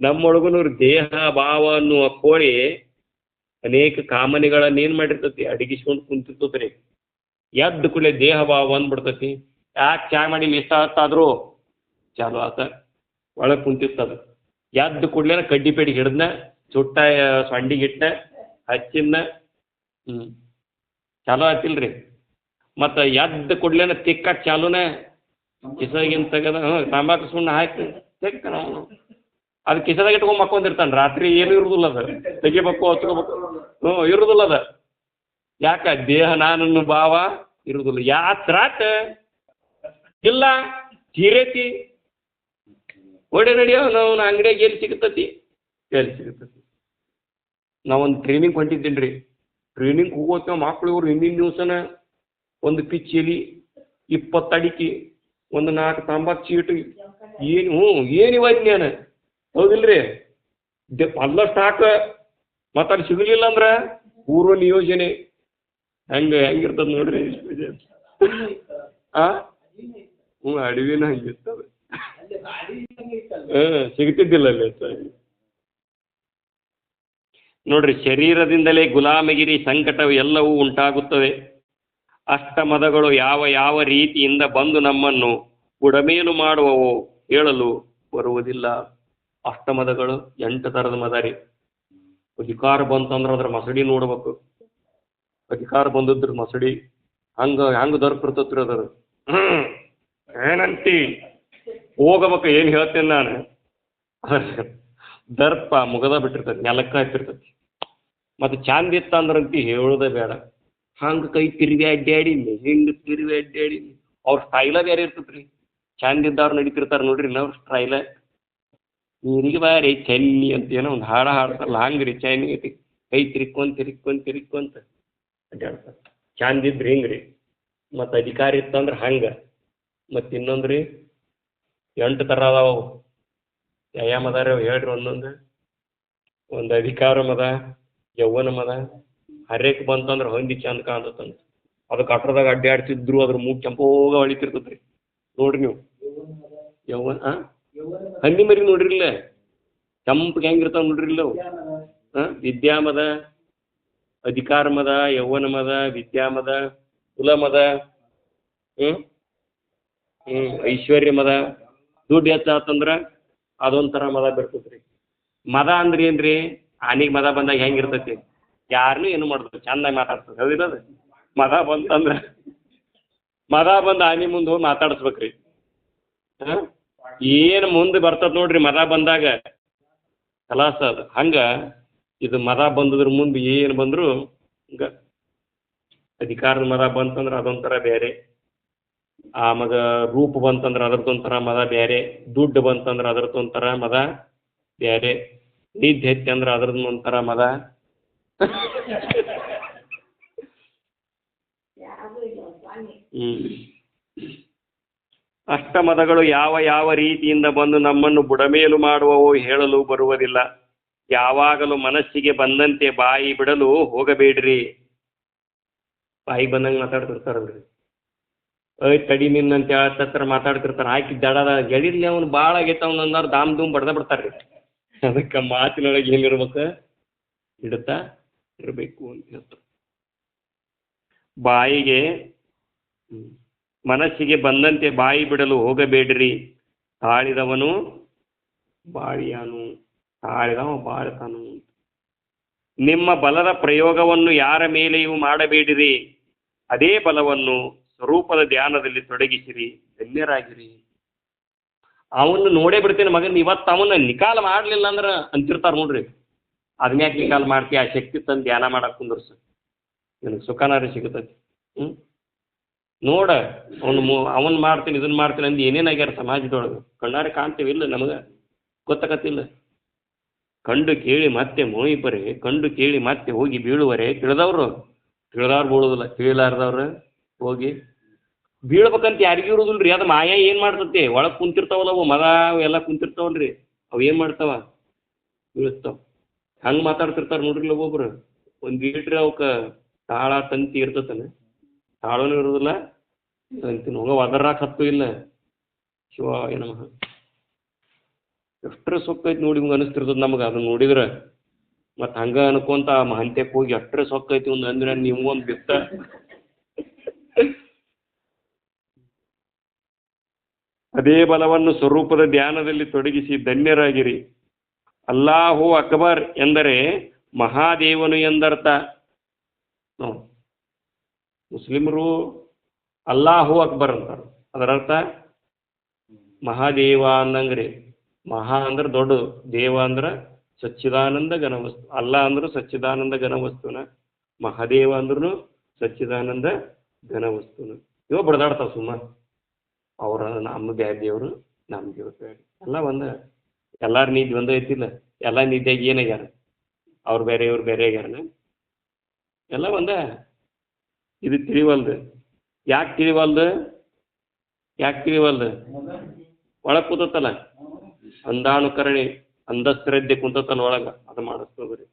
ನಮ್ಮೊಳಗುನು ದೇಹ ಭಾವ ಅನ್ನುವ ಕೋಳಿ ಅನೇಕ ಕಾಮನೆಗಳನ್ನ ಏನ್ ಮಾಡಿರ್ತತಿ, ಅಡಗಿಸ್ಕೊಂಡು ಕುಂತಿರ್ತದ್ರಿ. ಎದ್ದು ಕೂಡಲೇ ದೇಹ ಭಾವ ಬಂದ್ಬಿಡ್ತತಿ. ಯಾಕೆ ಚಾ ಮಾಡಿ ಇಷ್ಟ ಹೊತ್ತಾದ್ರು ಚಾಲು ಆತ, ಒಳಗೆ ಕುಂತಿರ್ತದ. ಎದ್ದು ಕೂಡಲೇ ಕಡ್ಡಿ ಪೇಡಿ ಹಿಡ್ದನ, ಚುಟ್ಟ ಸೊಂಡಿಗಿಟ್ಟ ಹಚ್ಚಿನ, ಚಾಲು ಆತಿಲ್ರಿ. ಮತ್ತು ಎದ್ದು ಕೂಡಲೇ ತಿಕ್ಕಾಕ ಚಾಲುನ, ಕಿಸಗಿಂತ ತೆಗದ ತಂಬಾಕು ಸುಣ್ಣ ಹಾಕಿ ತೆಕ್ಕ ನಾವು ಅದು ಕಿಸದಾಗ ಇಟ್ಕೊಂಡ್ ಮಕ್ಕೊಂಡಿರ್ತಾನೆ. ರಾತ್ರಿ ಏನು ಇರುದಿಲ್ಲ, ಅದು ತೆಗಿಬೇಕು ಹಚ್ಕೋಬೇಕು, ಇರುದಿಲ್ಲ ಅದ. ಯಾಕ? ದೇಹ ನಾನನ್ನು ಭಾವ ಇರುದಿಲ್ಲ. ಯಾತ್ರಾತ ಇಲ್ಲ ತೀರೇತಿ ಒಡೆ ನಡಿಯೋ ನಾವು ಅಂಗಡಿಯಾಗ ಎಲ್ಲಿ ಸಿಗುತ್ತತಿ, ನಾವೊಂದು ಟ್ರೈನಿಂಗ್ ಹೊಂಟಿದ್ದೀನಿ ರೀ. ಟ್ರೈನಿಂಗ್ ಹೋಗೋತ್ತ ಮಕ್ಳು ಇವ್ರು ಹಿಂದಿನ ದಿವ್ಸನ ಒಂದು ಪಿಚ್ಚಲಿ 20 ಅಡಿಕೆ, ಒಂದು 4 ತಾಂಬಾಕು ಚೀಟು, ಏನಿವಜ್ಞಾನ ಹೌದಿಲ್ರಿ? ಅಲ್ಲಷ್ಟು ಹಾಕ, ಮತ್ತು ಅಲ್ಲಿ ಸಿಗಲಿಲ್ಲ ಅಂದ್ರೆ ಪೂರ್ವ ನಿಯೋಜನೆ ಹೆಂಗಿರ್ತದ ನೋಡ್ರಿ. ಅಡವಿನ ಹಂಗಿರ್ತದ, ಸಿಗ್ತಿದ್ದಿಲ್ಲ ಅಲ್ಲಿ ನೋಡ್ರಿ. ಶರೀರದಿಂದಲೇ ಗುಲಾಮಗಿರಿ ಸಂಕಟವು ಎಲ್ಲವೂ ಉಂಟಾಗುತ್ತವೆ. ಅಷ್ಟಮದಗಳು ಯಾವ ಯಾವ ರೀತಿಯಿಂದ ಬಂದು ನಮ್ಮನ್ನು ಬುಡಮೇಲು ಮಾಡುವವೋ ಹೇಳಲು ಬರುವುದಿಲ್ಲ. ಅಷ್ಟಮದಗಳು 8 ಥರದ ಮದ ರೀ. ಅಧಿಕಾರ ಬಂತಂದ್ರೆ ಅದ್ರ ಮಸಡಿ ನೋಡ್ಬೇಕು. ಅಧಿಕಾರ ಬಂದದ್ರ ಮಸಡಿ ಹಂಗ ದೊರಕಿರ್ತತ್ರಿ ಅದರ. ಏನಂತಿ ಹೋಗಬೇಕು, ಏನು ಹೇಳ್ತೇನೆ ನಾನು, ದರ್ಪ ಮುಗದ ಬಿಟ್ಟಿರ್ತೈತಿ, ನೆಲಕ್ಕ ಹತ್ತಿರ್ತೈತಿ. ಮತ್ತು ಚಂದ ಇತ್ತಂದ್ರಂತಿ ಹೇಳೋದೇ ಬೇಡ. ಹಂಗೆ ಕೈ ತಿರುವಿ ಅಡ್ಡಾಡಿನಿ, ಹಿಂಗೆ ತಿರುವಿ ಅಡ್ಡಾಡಿನಿ. ಅವ್ರ ಸ್ಟೈಲ ಬೇರೆ ಇರ್ತೈತ್ರಿ. ಚಂದ ಇದ್ದವ್ರು ನಡೀತಿರ್ತಾರೆ ನೋಡ್ರಿ, ನಾವು ಸ್ಟೈಲ ನೀರಿಗೆ ಬಾರಿ ಚೆನ್ನಿ ಅಂತ ಏನೋ ಒಂದು ಹಾಡ್ತಾರಲ್ಲ, ಹಂಗೆ ರೀ. ಚೆನ್ನಿ ಕೈ ತಿರ್ಕೊಂತ ಅಡ್ಡಾಡ್ತಾರೆ. ಚಂದ ಇದ್ರಿ ಹಿಂಗೆ ರೀ. ಮತ್ತು ಅಧಿಕಾರ ಇತ್ತಂದ್ರೆ ಹಂಗೆ. ಮತ್ತು ಇನ್ನೊಂದು ರೀ, 8 ಥರ ಅದಾವ ವ್ಯಾಯಾಮ ಅದಾರ, ಹೇಳ್ರಿ ಒಂದೊಂದು. ಒಂದು ಅಧಿಕಾರ ಮದ, ಯೌವನ ಮದ, ಹರೇಕ್ ಬಂತಂದ್ರೆ ಹೊಂದಿ ಚಂದ ಕಾಣ್ತಂತ. ಅದಕ್ಕೆ ಕಟ್ರದಾಗ ಅಡ್ಡಾಡ್ತಿದ್ರು, ಅದ್ರ ಮೂಗ್ ಕೆಂಪೋಗ ಹೊಳಿತಿರ್ತದ್ರಿ. ನೋಡ್ರಿ ನೀವು ಯೌವನ ಹಂದಿ ಮರಿ ನೋಡ್ರಿಲ್ಲ, ಕೆಂಪಗೆ ಹೆಂಗಿರ್ತಾವ ನೋಡ್ರಿಲ್ಲ ಅವು. ವಿದ್ಯಾಮದ, ಅಧಿಕಾರ ಮದ, ಯೌವನ ಮದ, ವಿದ್ಯಾಮದ, ಕುಲ ಮದ, ಐಶ್ವರ್ಯ ಮದ. ದುಡ್ಡು ಹೆಚ್ಚಾತಂದ್ರೆ ಅದೊಂಥರ ಮದ ಬರ್ತದ್ರಿ. ಮದ ಅಂದ್ರೆ ಏನ್ರಿ? ಆನಿಗೆ ಮದ ಬಂದಾಗ ಹೆಂಗಿರ್ತೈತಿ? ಯಾರನ್ನೂ ಏನು ಮಾಡಿದ್ರು ಚಂದಾಗಿ ಮಾತಾಡ್ತದೆ. ಹೌದಿಲ್ಲದು? ಮದ ಬಂತಂದ್ರೆ ಮದ ಬಂದು ಆನಿ ಮುಂದೆ ಹೋಗಿ ಮಾತಾಡಿಸ್ಬೇಕ್ರಿ. ಏನು ಮುಂದೆ ಬರ್ತದೆ ನೋಡ್ರಿ ಮದ ಬಂದಾಗ ಕಲಾಸ ಅದು. ಹಂಗೆ ಇದು ಮದ ಬಂದದ್ರ ಮುಂದೆ ಏನು ಬಂದರೂ ಹಿಂಗೆ ಅಧಿಕಾರದ ಮದ ಬಂತಂದ್ರೆ ಅದೊಂಥರ ಬೇರೆ. ಆವಾಗ ರೂಪ ಬಂತಂದ್ರೆ ಅದ್ರದ್ದೊಂಥರ ಮದ ಬೇರೆ. ದುಡ್ಡು ಬಂತಂದ್ರೆ ಅದ್ರದ್ದೊಂಥರ ಮದ ಬೇರೆ. ನಿದ್ದೆ ಹೆಚ್ಚು ಅಂದ್ರೆ ಅದ್ರದ್ದು ಒಂಥರ ಮದ. ಅಷ್ಟ ಮದಗಳು ಯಾವ ಯಾವ ರೀತಿಯಿಂದ ಬಂದು ನಮ್ಮನ್ನು ಬುಡಮೇಲು ಮಾಡುವವೋ ಹೇಳಲು ಬರುವುದಿಲ್ಲ. ಯಾವಾಗಲೂ ಮನಸ್ಸಿಗೆ ಬಂದಂತೆ ಬಾಯಿ ಬಿಡಲು ಹೋಗಬೇಡ್ರಿ. ಬಾಯಿ ಬಂದಂಗೆ ಮಾತಾಡ್ತಿರ್ತಾರಲ್ರಿ. ತಡಿ ನಿನ್ನಂತ ಹೇಳತ್ತರ ಮಾತಾಡ್ತಿರ್ತಾರೆ. ಹಾಕಿ ದಡದ ಗೆಳಿರ್ಲಿ ಅವ್ನು ಭಾಳ ಆಗೈತೆ ಅವ್ನು ಅಂದಾರು ದಾಮ್ ಧೂಮ್ ಬಡ್ದ ಬಿಡ್ತಾರ್ರಿ. ಅದಕ್ಕೆ ಮಾತಿನೊಳಗೆ ಏನಿರ್ಬೇಕು? ಇಡುತ್ತಾ ಇರಬೇಕು ಅಂತ ಹೇಳ್ತಾರೆ. ಬಾಯಿಗೆ ಮನಸ್ಸಿಗೆ ಬಂದಂತೆ ಬಾಯಿ ಬಿಡಲು ಹೋಗಬೇಡ್ರಿ. ತಾಳಿದವನು ಬಾಳಿಯಾನು, ತಾಳಿದವ ಬಾಳ್ತಾನು. ನಿಮ್ಮ ಬಲದ ಪ್ರಯೋಗವನ್ನು ಯಾರ ಮೇಲೆಯೂ ಮಾಡಬೇಡಿರಿ. ಅದೇ ಬಲವನ್ನು ಸ್ವರೂಪದ ಧ್ಯಾನದಲ್ಲಿ ತೊಡಗಿಸಿರಿ, ಧನ್ಯರಾಗಿರಿ. ಅವನು ನೋಡೇ ಬಿಡ್ತೇನೆ ಮಗನ, ಇವತ್ತು ಅವನ್ನ ನಿಕಾಲ ಮಾಡಲಿಲ್ಲ ಅಂದ್ರೆ ಅಂತಿರ್ತಾರೆ ನೋಡ್ರಿ. ಅದನ್ಯಾಕೆ ನಿಕಾಲ ಮಾಡ್ತೀಯ? ಆ ಶಕ್ತಿ ತಂದು ಧ್ಯಾನ ಮಾಡಕ್ಕೆ ಕುಂದರ್ಸು, ನಿನಗೆ ಸುಖನಾರಿ ಸಿಗುತ್ತದೆ. ನೋಡ ಅವನು ಮಾಡ್ತೀನಿ ಇದನ್ನು ಮಾಡ್ತೀನಿ ಅಂದು ಏನೇನಾಗ್ಯಾರ ಸಮಾಜದೊಳಗೆ ಕಣ್ಣಾರೆ ಕಾಣ್ತೀವಿ. ಇಲ್ಲ ನಮಗೆ ಗೊತ್ತಾಗತ್ತಿಲ್ಲ. ಕಂಡು ಕೇಳಿ ಮತ್ತೆ ಮೋಯಿ ಬರೆ, ಕಂಡು ಕೇಳಿ ಮತ್ತೆ ಹೋಗಿ ಬೀಳುವರೆ. ತಿಳಿದವ್ರು ಬೀಳೋದಿಲ್ಲ, ತಿಳಿಲಾರ್ದವ್ರು ಹೋಗಿ ಬೀಳ್ಬೇಕಂತ ಯಾರಿಗೂ ಇರೋದಿಲ್ರಿ. ಅದು ಮಾಯಾ ಏನು ಮಾಡ್ತತಿ? ಒಳಗೆ ಕುಂತಿರ್ತಾವಲ್ಲ ಅವು ಮದ ಎಲ್ಲ ಕುಂತಿರ್ತಾವಲ್ರಿ, ಅವು ಏನು ಮಾಡ್ತಾವ? ಬೀಳಿಸ್ತಾವ. ಹಂಗೆ ಮಾತಾಡ್ತಿರ್ತಾರೆ ನೋಡ್ರಿ ಒಬ್ಬೊಬ್ರು. ಒಂದು ಲೀಟ್ರ್ ಅವಕ್ಕೆ ತಾಳ ತಂತಿ ಇರ್ತತಾನೆ, ತಾಳನೂ ಇರೋದಿಲ್ಲ, ತಂತಿನ ಹೋಗೋ ಅದರಾಕ ಹತ್ತು ಇಲ್ಲ. ಶಿವ ಏನಮ್ಮ ಎಷ್ಟರ ಸೊಕ್ಕೈತಿ ನೋಡಿ ಹಿಂಗೆ ಅನಿಸ್ತಿರ್ತದೆ ನಮಗೆ ಅದನ್ನ ನೋಡಿದ್ರೆ. ಮತ್ತು ಹಂಗೆ ಅನ್ಕೊಂತ ಮಹಂತ್ಯಕ್ಕೆ ಹೋಗಿ ಎಷ್ಟರ ಸೊಕ್ಕೈತಿ ಒಂದು ಅಂದ್ರೆ ನೀವು ಒಂದು ಬಿತ್ತ. ಅದೇ ಬಲವನ್ನು ಸ್ವರೂಪದ ಧ್ಯಾನದಲ್ಲಿ ತೊಡಗಿಸಿ ಧನ್ಯರಾಗಿರಿ. ಅಲ್ಲಾಹು ಅಕ್ಬರ್ ಎಂದರೆ ಮಹಾದೇವನು ಎಂದರ್ಥ. ಮುಸ್ಲಿಮರು ಅಲ್ಲಾಹು ಅಕ್ಬರ್ ಅಂತಾರೆ, ಅದರರ್ಥ ಮಹಾದೇವ ಅನ್ನಂಗ್ರಿ. ಮಹಾ ಅಂದ್ರೆ ದೊಡ್ಡದು, ದೇವ ಅಂದ್ರೆ ಸಚ್ಚಿದಾನಂದ ಘನವಸ್ತು. ಅಲ್ಲಾ ಅಂದ್ರು ಸಚ್ಚಿದಾನಂದ ಘನವಸ್ತುನ, ಮಹಾದೇವ ಅಂದ್ರೂ ಸಚ್ಚಿದಾನಂದ ಘನವಸ್ತುನ. ಇವ ಬಡ್ದಾಡ್ತಾವ ಸುಮ್ಮ. ಅವ್ರ ನಮ್ಮ ಬ್ಯಾಡ ದೇವರು, ನಮ್ಮ ದೇವ್ರ ಬ್ಯಾಡ, ಎಲ್ಲ ಒಂದ. ಎಲ್ಲಾರು ನಿದ್ದೆ ಒಂದೇ ಐತಿಲ್ಲ. ಎಲ್ಲ ನಿದ್ದೆಗೆ ಏನಾಗ್ಯಾರ? ಅವ್ರು ಬೇರೆ ಇವ್ರು ಬೇರೆ ಆಗ್ಯಾರನ? ಎಲ್ಲ ಒಂದ. ಇದು ತಿಳಿವಲ್ದು. ಯಾಕೆ ತಿಳಿವಲ್ದು? ಒಳಗೆ ಕೂತತ್ತಲ್ಲ ಅಂಧಾನುಕರಣೆ, ಅಂಧಶ್ರದ್ಧೆ ಕುಂತತ್ತಲ್ಲ ಒಳಗೆ, ಅದು ಮಾಡಿಸ್ತದ್ರಿ.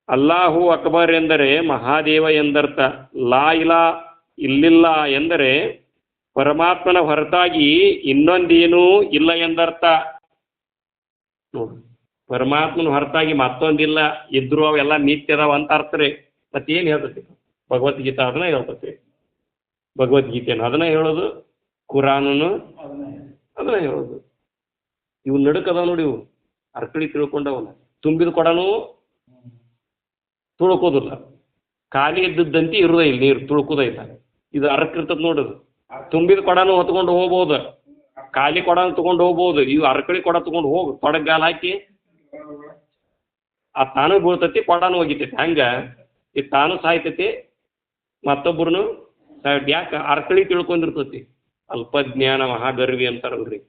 ಅಲ್ಲಾಹು ಅಕ್ಬರ್ ಎಂದರೆ ಮಹಾದೇವ ಎಂದರ್ಥ. ಲಾ ಇಲಾ ಇಲ್ಲಿಲ್ಲ ಎಂದರೆ ಪರಮಾತ್ಮನ ಹೊರತಾಗಿ ಇನ್ನೊಂದೇನೂ ಇಲ್ಲ ಎಂದರ್ಥ. ಪರಮಾತ್ಮನ ಹೊರತಾಗಿ ಮತ್ತೊಂದಿಲ್ಲ, ಇದ್ರು ಅವೆಲ್ಲ ನಿತ್ಯದವ ಅಂತ ಅರ್ಥ ರೀ. ಮತ್ತೇನು ಹೇಳ್ತೈತಿ? ಭಗವದ್ಗೀತಾ ಅದನ್ನ ಹೇಳ್ತೈತಿ. ಭಗವದ್ಗೀತೆಯನ್ನು ಅದನ್ನ ಹೇಳೋದು, ಕುರಾನನು ಅದನ್ನ ಹೇಳೋದು. ಇವು ನಡುಕದ ನೋಡಿ, ಇವು ಅರ್ಕಳಿ ತಿಳ್ಕೊಂಡವಲ್ಲ. ತುಂಬಿದ ಕೊಡನು ತುಳ್ಕೋದಿಲ್ಲ, ಖಾಲಿ ಇದ್ದದ್ದಂತೆ ಇರೋದೇ ಇಲ್ಲ, ನೀರು ತುಳ್ಕೋದೇ ಇಲ್ಲ. ಇದು ಅರ್ಕಿರ್ತದ ನೋಡೋದು. ತುಂಬಿದ ಕೊಡನು ಹೊತ್ಕೊಂಡು ಹೋಗ್ಬೋದು, ಖಾಲಿ ಕೊಡನು ತೊಗೊಂಡು ಹೋಗ್ಬೋದು. ಇವು ಅರ್ಕಳಿ ಕೊಡ ತೊಗೊಂಡು ಹೋಗು, ತೊಡಗಾಲ ಹಾಕಿ ಆ ತಾನು ಬೀಳ್ತೈತಿ, ಕೊಡನು ಹೋಗಿತೈತಿ. ಹಂಗೆ ಇದು ತಾನು ಸಾಯ್ತೈತಿ, ಮತ್ತೊಬ್ಬರನು ಸಾಯ್ತಿ. ಯಾಕೆ? ಅರ್ಕಳಿ ತಿಳ್ಕೊಂಡಿರ್ತೈತಿ. ಅಲ್ಪಜ್ಞಾನ ಮಹಾಗರ್ವಿ ಅಂತಾರಲ್ರಿ.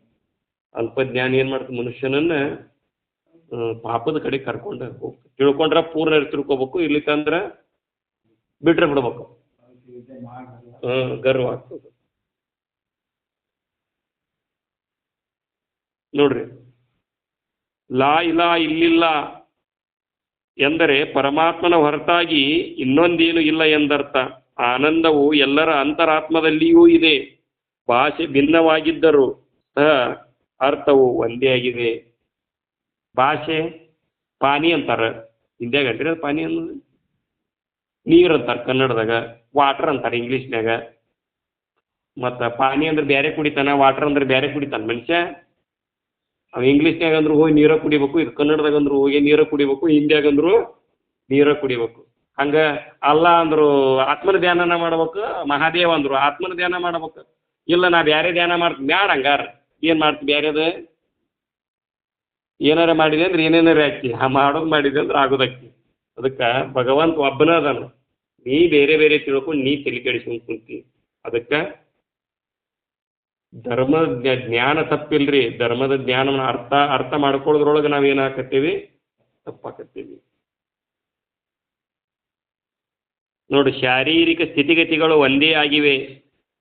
ಅಲ್ಪಜ್ಞಾನ ಏನು ಮಾಡ್ತದೆ? ಮನುಷ್ಯನನ್ನ ಪಾಪದ ಕಡೆ ಕರ್ಕೊಂಡು ಹೋಗ್ತದೆ. ತಿಳ್ಕೊಂಡ್ರೆ ಪೂರ್ಣ ತಿಳ್ಕೊಬೇಕು, ಇಲ್ಲಿಕಂದ್ರೆ ಬಿಟ್ರೆ ಬಿಡ್ಬೇಕು. ಗರ್ವ ಆಗ್ತದೆ ನೋಡ್ರಿ. ಲಾ ಇಲಾ ಇಲ್ಲಿಲ್ಲ ಎಂದರೆ ಪರಮಾತ್ಮನ ಹೊರತಾಗಿ ಇನ್ನೊಂದೇನು ಇಲ್ಲ ಎಂದರ್ಥ. ಆನಂದವು ಎಲ್ಲರ ಅಂತರಾತ್ಮದಲ್ಲಿಯೂ ಇದೆ. ಭಾಷೆ ಭಿನ್ನವಾಗಿದ್ದರೂ ಸಹ ಅರ್ಥವು ಒಂದೇ ಆಗಿದೆ. ಭಾಷೆ ಪಾನಿ ಅಂತಾರೆ ಹಿಂದಿಯಾಗ, ಅಲ್ರಿ ಅದು ಪಾನಿ ಅನ್ನೋದು. ನೀರು ಅಂತಾರೆ ಕನ್ನಡದಾಗ, ವಾಟರ್ ಅಂತಾರೆ ಇಂಗ್ಲೀಷ್ನಾಗ. ಮತ್ತು ಪಾನಿ ಅಂದ್ರೆ ಬೇರೆ ಕುಡಿತಾನ, ವಾಟರ್ ಅಂದ್ರೆ ಬೇರೆ ಕುಡಿತಾನೆ ಮನುಷ್ಯ. ಅವು ಇಂಗ್ಲೀಷ್ನಾಗ ಅಂದ್ರು ಹೋಗಿ ನೀರ ಕುಡಿಬೇಕು, ಇದು ಕನ್ನಡದಾಗ ಅಂದ್ರು ಹೋಗಿ ನೀರ ಕುಡಿಬೇಕು, ಹಿಂದಿಯಾಗ ಅಂದ್ರು ನೀರ ಕುಡಿಬೇಕು. ಹಂಗೆ ಅಲ್ಲ ಅಂದ್ರು ಆತ್ಮನ ಧ್ಯಾನನ ಮಾಡ್ಬೇಕು, ಮಹಾದೇವ ಅಂದ್ರು ಆತ್ಮನ ಧ್ಯಾನ ಮಾಡ್ಬೇಕು. ಇಲ್ಲ ನಾ ಬೇರೆ ಧ್ಯಾನ ಮಾಡ್ತೀನಿ, ಬ್ಯಾಡ ಹಂಗಾರ ಏನು ಮಾಡ್ತೀನಿ ಬೇರೆದು. ಏನಾರ ಮಾಡಿದೆ ಅಂದ್ರೆ ಏನೇನಾರ ಹಾಕಿ ಮಾಡೋದು ಮಾಡಿದೆ ಅಂದ್ರೆ ಆಗೋದಕ್ಕಿ. ಅದಕ್ಕೆ ಭಗವಂತ ಒಬ್ಬನ ಅದಾನ, ನೀ ಬೇರೆ ಬೇರೆ ತಿಳ್ಕೊಂಡು ನೀ ತಲೆ ಕೆಡಿಸ್ಕೊಂಡು ಕುಂತಿ. ಅದಕ್ಕೆ ಧರ್ಮದ ಜ್ಞಾನ ತಪ್ಪಿಲ್ರಿ, ಧರ್ಮದ ಜ್ಞಾನವನ್ನು ಅರ್ಥ ಮಾಡ್ಕೊಳ್ಳೋದ್ರೊಳಗೆ ನಾವೇನಾಕತ್ತೀವಿ, ತಪ್ಪಾಕತ್ತೀವಿ. ನೋಡಿ, ಶಾರೀರಿಕ ಸ್ಥಿತಿಗತಿಗಳು ಒಂದೇ ಆಗಿವೆ.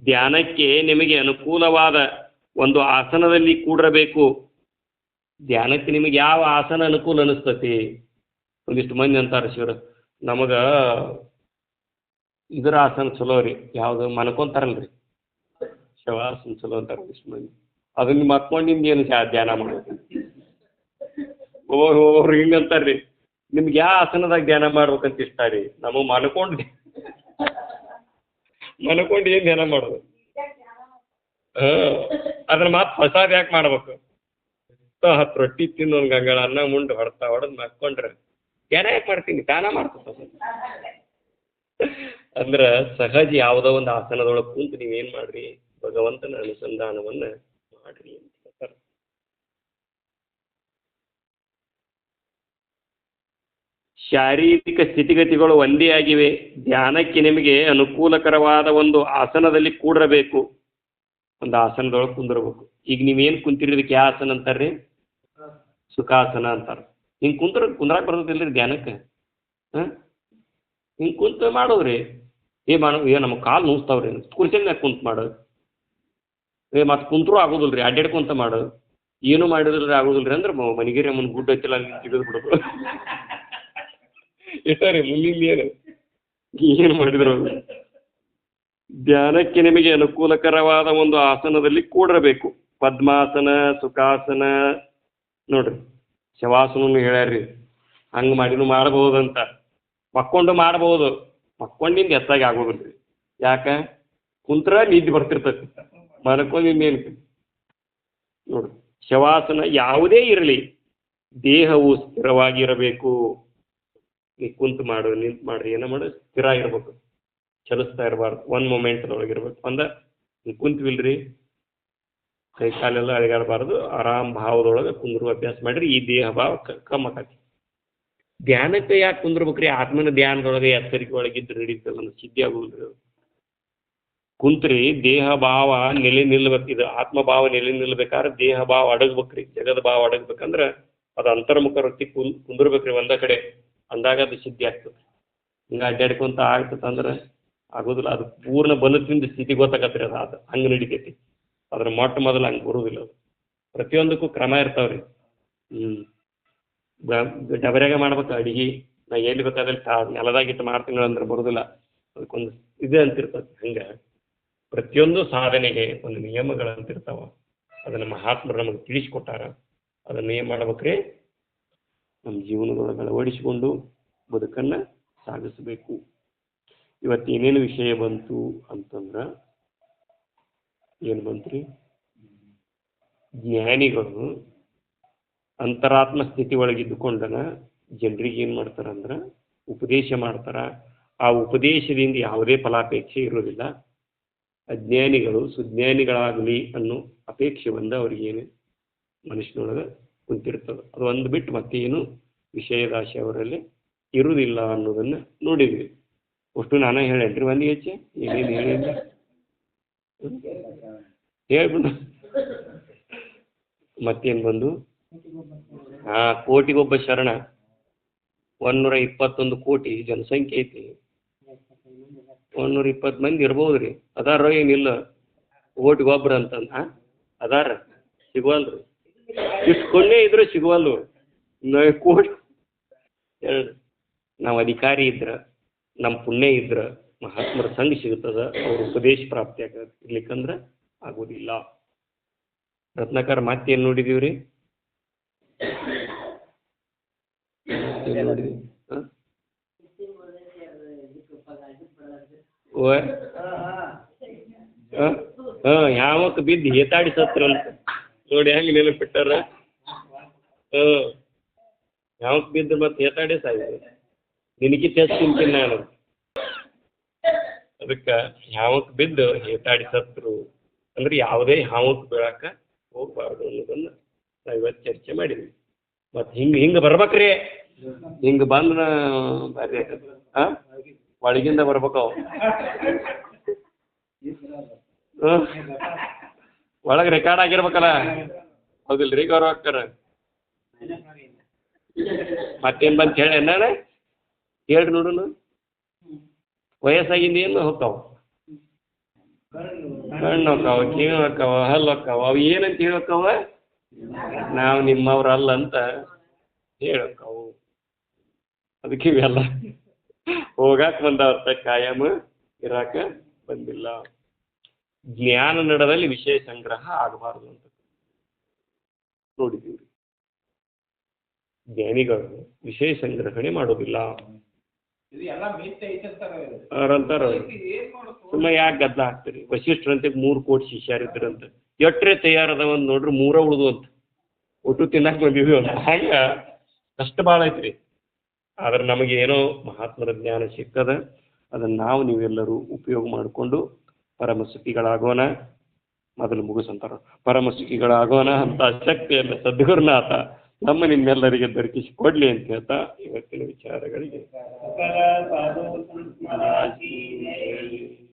ಧ್ಯಾನಕ್ಕೆ ನಿಮಗೆ ಅನುಕೂಲವಾದ ಒಂದು ಆಸನದಲ್ಲಿ ಕೂಡಿರಬೇಕು. ಧ್ಯಾನಕ್ಕೆ ನಿಮಗೆ ಯಾವ ಆಸನ ಅನುಕೂಲ ಅನಿಸ್ತತಿ? ಒಂದಿಷ್ಟು ಮಂದಿ ಅಂತಾರೆ, ಶಿವರ ನಮಗೆ ಇದರ ಆಸನ ಚಲೋ ರೀ, ಯಾವುದು ಮನ್ಕೊಂತಾರಲ್ರಿ ಶವಾಸನ ಚಲೋ ಅಂತಾರೆ ಒಂದಿಷ್ಟು ಮಂದಿ. ಅದನ್ನ ಮಕ್ಕೊಂಡಿಂದ ಏನು ಧ್ಯಾನ ಮಾಡೋದು? ಓಹ್ ಹಿಂಗಂತಾರ್ರಿ, ನಿಮ್ಗೆ ಯಾವ ಆಸನದಾಗ ಧ್ಯಾನ ಮಾಡ್ಬೇಕಂತ ಇಷ್ಟ ರೀ? ನಮಗೆ ಮನ್ಕೊಂಡು ಏನು ಧ್ಯಾನ ಮಾಡೋದು? ಅದನ್ನ ಮಾತು ಹೊಸಾದ್ ಯಾಕೆ ಮಾಡ್ಬೇಕು? 10 ರೊಟ್ಟಿ ತಿಂದು ಒಂದು ಗಂಗಾಳ ಅನ್ನ ಮುಂಡು ಹೊಡೆದು ಮಕ್ಕೊಂಡ್ರೆ ಧ್ಯಾನ ಯಾಕೆ ಮಾಡ್ತೀನಿ? ಧ್ಯಾನ ಮಾಡ್ತದ ಅಂದ್ರೆ ಸಹಜ ಯಾವುದೋ ಒಂದು ಆಸನದೊಳಗೆ ಕುಂತು ನೀವೇನು ಮಾಡ್ರಿ, ಭಗವಂತನ ಅನುಸಂಧಾನವನ್ನ ಮಾಡ್ರಿ ಅಂತ ಹೇಳ್ತಾರೆ. ಶಾರೀರಿಕ ಸ್ಥಿತಿಗತಿಗಳು ಒಂದೇ ಆಗಿವೆ. ಧ್ಯಾನಕ್ಕೆ ನಿಮಗೆ ಅನುಕೂಲಕರವಾದ ಒಂದು ಆಸನದಲ್ಲಿ ಕೂಡಿರಬೇಕು. ಒಂದು ಆಸನದೊಳಗೆ ಕುಂದಿರ್ಬೇಕು. ಈಗ ನೀವೇನು ಕುಂತಿರೋದಕ್ಕೆ ಯಾವ ಆಸನ ಅಂತಾರ್ರಿ? ಸುಖಾಸನ ಅಂತಾರೆ. ಹಿಂಗೆ ಕುಂದ್ರಾಕ್ ಬರ್ತದಿಲ್ರಿ ಧ್ಯಾನಕ್ಕೆ? ಹಿಂಗೆ ಕುಂತು ಮಾಡೋದ್ರಿ. ನಮಗೆ ಕಾಲು ನೋಸ್ತಾವ್ರಿ, ಕುರ್ಚಿನ ಕುಂತು ಮಾಡೋದು. ಮತ್ತು ಕುಂತರೂ ಆಗೋದಿಲ್ಲ ರೀ, ಅಡ್ಡಾಡ್ಕೊಂತ ಮಾಡೋದು. ಏನು ಮಾಡಿದ್ರಿ ಆಗೋದಿಲ್ಲ ರೀ ಅಂದ್ರೆ ಮನಿಗಿರಿ ಅಮ್ಮನ ಗುಡ್ಡ ಹಚ್ಚಿಲ್ಲ ಅಲ್ಲಿ ತೆಗೆದು ಬಿಡೋದು. ಇಷ್ಟ ರೀ ಮುಂದಿನ ಏನು ಮಾಡಿದ್ರು. ಧ್ಯಾನಕ್ಕೆ ನಿಮಗೆ ಅನುಕೂಲಕರವಾದ ಒಂದು ಆಸನದಲ್ಲಿ ಕೂಡಿರಬೇಕು. ಪದ್ಮಾಸನ, ಸುಖಾಸನ, ನೋಡ್ರಿ ಶವಾಸನೂ ಹೇಳ್ಯಾರ್ರಿ. ಹಂಗೆ ಮಾಡಿನೂ ಮಾಡಬಹುದಂತ, ಮಕ್ಕೊಂಡು ಮಾಡಬಹುದು. ಮಕ್ಕೊಂಡಿಂದ ಹೆಚ್ಚಾಗಿ ಆಗೋದಿಲ್ಲ ರೀ. ಯಾಕೆ? ಕುಂತ್ರ ನಿದ್ದೆ ಬರ್ತಿರ್ತೈತಿ, ಮಲ್ಕೊಂಡಿಂದೇನು ನೋಡ್ರಿ. ಶವಾಸನ ಯಾವುದೇ ಇರಲಿ, ದೇಹವು ಸ್ಥಿರವಾಗಿರಬೇಕು. ನೀವು ಕುಂತು ಮಾಡು, ನಿಂತು ಮಾಡ್ರಿ, ಏನೋ ಮಾಡು, ಸ್ಥಿರ ಇರ್ಬೇಕು, ಚಲಿಸ್ತಾ ಇರಬಾರ್ದು, ಒಂದು ಮೊಮೆಂಟ್ದೊಳಗಿರ್ಬೇಕು. ನೀವು ಕುಂತ್ವಿಲ್ರಿ, ಕೈ ಕಾಲೆಲ್ಲ ಅಳಿಗಾಡಬಾರ್ದು, ಆರಾಮ್ ಭಾವದೊಳಗೆ ಕುಂದ್ರು ಅಭ್ಯಾಸ ಮಾಡಿರಿ. ಈ ದೇಹ ಭಾವ ಕಮ್ಮಕತಿ. ಧ್ಯಾನಕ್ಕೆ ಯಾಕೆ ಕುಂದ್ರಬೇಕ್ರಿ? ಆತ್ಮನ ಧ್ಯಾನದೊಳಗೆ ಎಚ್ಚರಿಕೆ ಒಳಗಿದ್ದು ನಡೀತಲ್ಲ, ಸಿದ್ಧಿ ಆಗೋದಿಲ್ಲ. ಕುಂತ್ರಿ ದೇಹ ಭಾವ ನೆಲೆ ನಿಲ್ಬೇಕು. ಇದು ಆತ್ಮಭಾವ ನೆಲೆ ನಿಲ್ಬೇಕಾದ್ರೆ ದೇಹ ಭಾವ ಅಡಗ್ಬೇಕ್ರಿ. ಜಗದ ಭಾವ ಅಡಗ್ಬೇಕಂದ್ರೆ ಅದು ಅಂತರ್ಮುಖ ವೃತ್ತಿ ಕುಂದಿರ್ಬೇಕ್ರಿ ಒಂದ ಕಡೆ. ಅಂದಾಗ ಅದು ಸಿದ್ಧಿ ಆಗ್ತದೆ. ಹಿಂಗೆ ಅಡ್ಡಾಡ್ಕೊಂತ ಆಗ್ತದಂದ್ರೆ ಆಗೋದಿಲ್ಲ. ಅದು ಪೂರ್ಣ ಬಲದಿಂದ ಸ್ಥಿತಿ ಗೊತ್ತಾಗತ್ರಿ. ಅದು ಹಂಗೆ ನಡಿತೈತಿ. ಅದ್ರ ಮೊದಲು ಹಂಗೆ ಬರುವುದಿಲ್ಲ. ಅದು ಪ್ರತಿಯೊಂದಕ್ಕೂ ಕ್ರಮ ಇರ್ತಾವ್ರಿ. ಡಬರ್ಯಾಗ ಮಾಡ್ಬೇಕು ಅಡಿಗೆ, ನಾ ಎಲ್ಲಿ ಬೇಕಾದಲ್ಲಿ ನೆಲದಾಗಿಟ್ಟು ಮಾಡ್ತೀನಿ ಅಂದ್ರೆ ಬರೋದಿಲ್ಲ. ಅದಕ್ಕೊಂದು ಇದೆ ಅಂತಿರ್ತದೆ. ಹಂಗೆ ಪ್ರತಿಯೊಂದು ಸಾಧನೆಗೆ ಒಂದು ನಿಯಮಗಳಂತಿರ್ತಾವ. ಅದನ್ನು ಮಹಾತ್ಮರು ನಮಗೆ ತಿಳಿಸ್ಕೊಟ್ಟಾರ. ಅದನ್ನು ಏನು ಮಾಡ್ಬೇಕ್ರಿ? ನಮ್ಮ ಜೀವನದೊಳಗೆ ಅಳವಡಿಸಿಕೊಂಡು ಬದುಕನ್ನು ಸಾಗಿಸಬೇಕು. ಇವತ್ತು ಏನೇನು ವಿಷಯ ಬಂತು ಅಂತಂದ್ರೆ ಏನು ಬಂತ್ರಿ? ಜ್ಞಾನಿಗಳು ಅಂತರಾತ್ಮ ಸ್ಥಿತಿ ಒಳಗಿದ್ದುಕೊಂಡನ ಜನರಿಗೆ ಏನು ಮಾಡ್ತಾರಂದ್ರೆ ಉಪದೇಶ ಮಾಡ್ತಾರ. ಆ ಉಪದೇಶದಿಂದ ಯಾವುದೇ ಫಲಾಪೇಕ್ಷೆ ಇರೋದಿಲ್ಲ. ಅಜ್ಞಾನಿಗಳು ಸುಜ್ಞಾನಿಗಳಾಗಲಿ ಅನ್ನೋ ಅಪೇಕ್ಷೆ ಬಂದ ಅವ್ರಿಗೇನು ಮನುಷ್ಯನೊಳಗೆ ಕುಂತಿರ್ತದೆ. ಅದು ಒಂದು ಬಿಟ್ಟು ಮತ್ತೇನು ವಿಷಯದಾಶೆ ಅವರಲ್ಲಿ ಇರುವುದಿಲ್ಲ ಅನ್ನೋದನ್ನು ನೋಡಿದ್ವಿ. ಅಷ್ಟು ನಾನೇ ಹೇಳೇನ್ರಿ ಒಂದು ಹೆಚ್ಚೆ ಏನೇನು ಹೇಳಿಲ್ಲ ಹೇಳ್ಬಿಟ್ಟು ಮತ್ತೇನು ಬಂದು ಕೋಟಿಗೊಬ್ಬ ಶರಣ. 121 ಕೋಟಿ ಜನಸಂಖ್ಯೆ ಐತಿ. 120 ಮಂದಿ ಇರ್ಬೋದು ರೀ. ಅದಾರ ಏನಿಲ್ಲ ಕೋಟಿಗೊಬ್ರು ಅಂತಂದ ಅದಾರ ಸಿಗುವಲ್ರಿ. ಇಷ್ಟು ಕೊಂಡೇ ಇದ್ರು ಸಿಗುವಲ್ಲು. ಕೋಟಿ ಎರಡು ನಾವು ಅಧಿಕಾರಿ ಇದ್ರೆ ನಮ್ಮ ಪುಣ್ಯ ಇದ್ರೆ ಮಹಾತ್ಮರ ಸಂಘ ಸಿಗುತ್ತದ ಅವ್ರ ಉಪದೇಶ ಪ್ರಾಪ್ತಿ ಆಗತ್ತೆ, ಇರ್ಲಿಕ್ಕಂದ್ರೆ ಆಗೋದಿಲ್ಲ. ರತ್ನಾಕರ್ ಮತ್ತೇನು ನೋಡಿದೀವಿ ರೀ? ಯಾವಕ್ಕೆ ಬಿದ್ದು ಹೇತಾಡಿ ಸತ್ರಲ್ಲ ನೋಡಿ, ಹೆಂಗೆ ನೆನಪಿಟ್ಟಾರ. ಯಾವಕ್ಕೆ ಬಿದ್ದು ಮತ್ತೆ ಹೇತಾಡಿ ಸಾಯ್ತು, ನಿನಗೆ ತೆಸ್ ತಿಂತೀನಿ ನಾನು. ಅದಕ್ಕೆ ಯಾವಕ್ಕೆ ಬಿದ್ದು ಹೇತಾಡಿ ಸತ್ರು ಅಂದ್ರೆ ಯಾವುದೇ ಹಾವಕ್ಕೆ ಬೀಳಾಕ ಹೋಗ್ಬಾರ್ದು ಅನ್ನೋದನ್ನ ನಾವು ಇವತ್ತು ಚರ್ಚೆ ಮಾಡಿದ್ವಿ. ಮತ್ತು ಹಿಂಗೆ ಬರ್ಬೇಕ್ರಿ, ಹಿಂಗೆ ಬಂದ್ರೆ ಬರ್ರಿ ಒಳಗಿಂದ ಬರ್ಬೇಕು ಅವು. ಒಳಗೆ ರೆಕಾರ್ಡ್ ಆಗಿರ್ಬೇಕಲ್ಲ, ಹೌದಿಲ್ಲ ರೀ ಗೌರವಕ್ಕರ? ಮತ್ತೇನು ಬಂತ ಹೇಳಿ ನಾಳೆ ಹೇಳ್ರಿ ನೋಡೋಣ. ವಯಸ್ಸಾಗಿಂದ ಏನು ಹೋಗ್ತಾವ? ಕಣ್ಣು ಹೋಗ್ತಾವ, ಕಿವಿ ಹೋಗ್ತಾವ, ಹಲ್ಲು ಹೋಗ್ತಾವ. ಅವು ಏನಂತ ಹೇಳೋಕ್ಕವ? ನಾವು ನಿಮ್ಮವ್ರಲ್ಲ ಅಂತ ಹೇಳೋಕ್ಕವು. ಅದಕ್ಕೆ ಇವೆಲ್ಲ ಹೋಗಾಕ ಬಂದವರ್ತ, ಕಾಯಂ ಇರಾಕ ಬಂದಿಲ್ಲ. ಜ್ಞಾನ ನಡದಲ್ಲಿ ವಿಷಯ ಸಂಗ್ರಹ ಆಗಬಾರ್ದು ಅಂತ ನೋಡಿದ್ದೀವಿ. ಜ್ಞಾನಿಗಳು ವಿಷಯ ಸಂಗ್ರಹಣೆ ಮಾಡೋದಿಲ್ಲ ಅವ್ರಂತಾರ. ಸುಮ್ಮನೆ ಯಾಕೆ ಗದ್ದಲ ಹಾಕ್ತೀರಿ? ವಶಿಷ್ಠರಂತೆ 3 ಕೋಟಿ ಶಿಷ್ಯರಿದ್ರಂತ, ಎಟ್ರೆ ತಯಾರದವಂತ ನೋಡ್ರಿ 3 ಉಳಿದು ಅಂತ ಒಟ್ಟು ತಿನ್ನಕ್ಕೆ ಬಂದಿವಿ. ಹಂಗೆ ಕಷ್ಟ ಭಾಳ ಐತ್ರಿ. ಆದ್ರೆ ನಮಗೆ ಏನೋ ಮಹಾತ್ಮರ ಜ್ಞಾನ ಸಿಗ್ತದ, ಅದನ್ನು ನಾವು ನೀವೆಲ್ಲರೂ ಉಪಯೋಗ ಮಾಡಿಕೊಂಡು ಪರಮಸುಖಿಗಳಾಗೋಣ. ಮೊದಲು ಮುಗಿಸಂತಾರ, ಪರಮಸುಖಿಗಳಾಗೋಣ ಅಂತ ಶಕ್ತಿಯನ್ನು ಸದ್ಗುರುನಾಥ ನಮ್ಮ ನಿಮ್ಮೆಲ್ಲರಿಗೆ ದೊರಕಿಸಿಕೊಡ್ಲಿ ಅಂತ ಹೇಳ್ತಾ ಇವತ್ತಿನ ವಿಚಾರಗಳಿಗೆ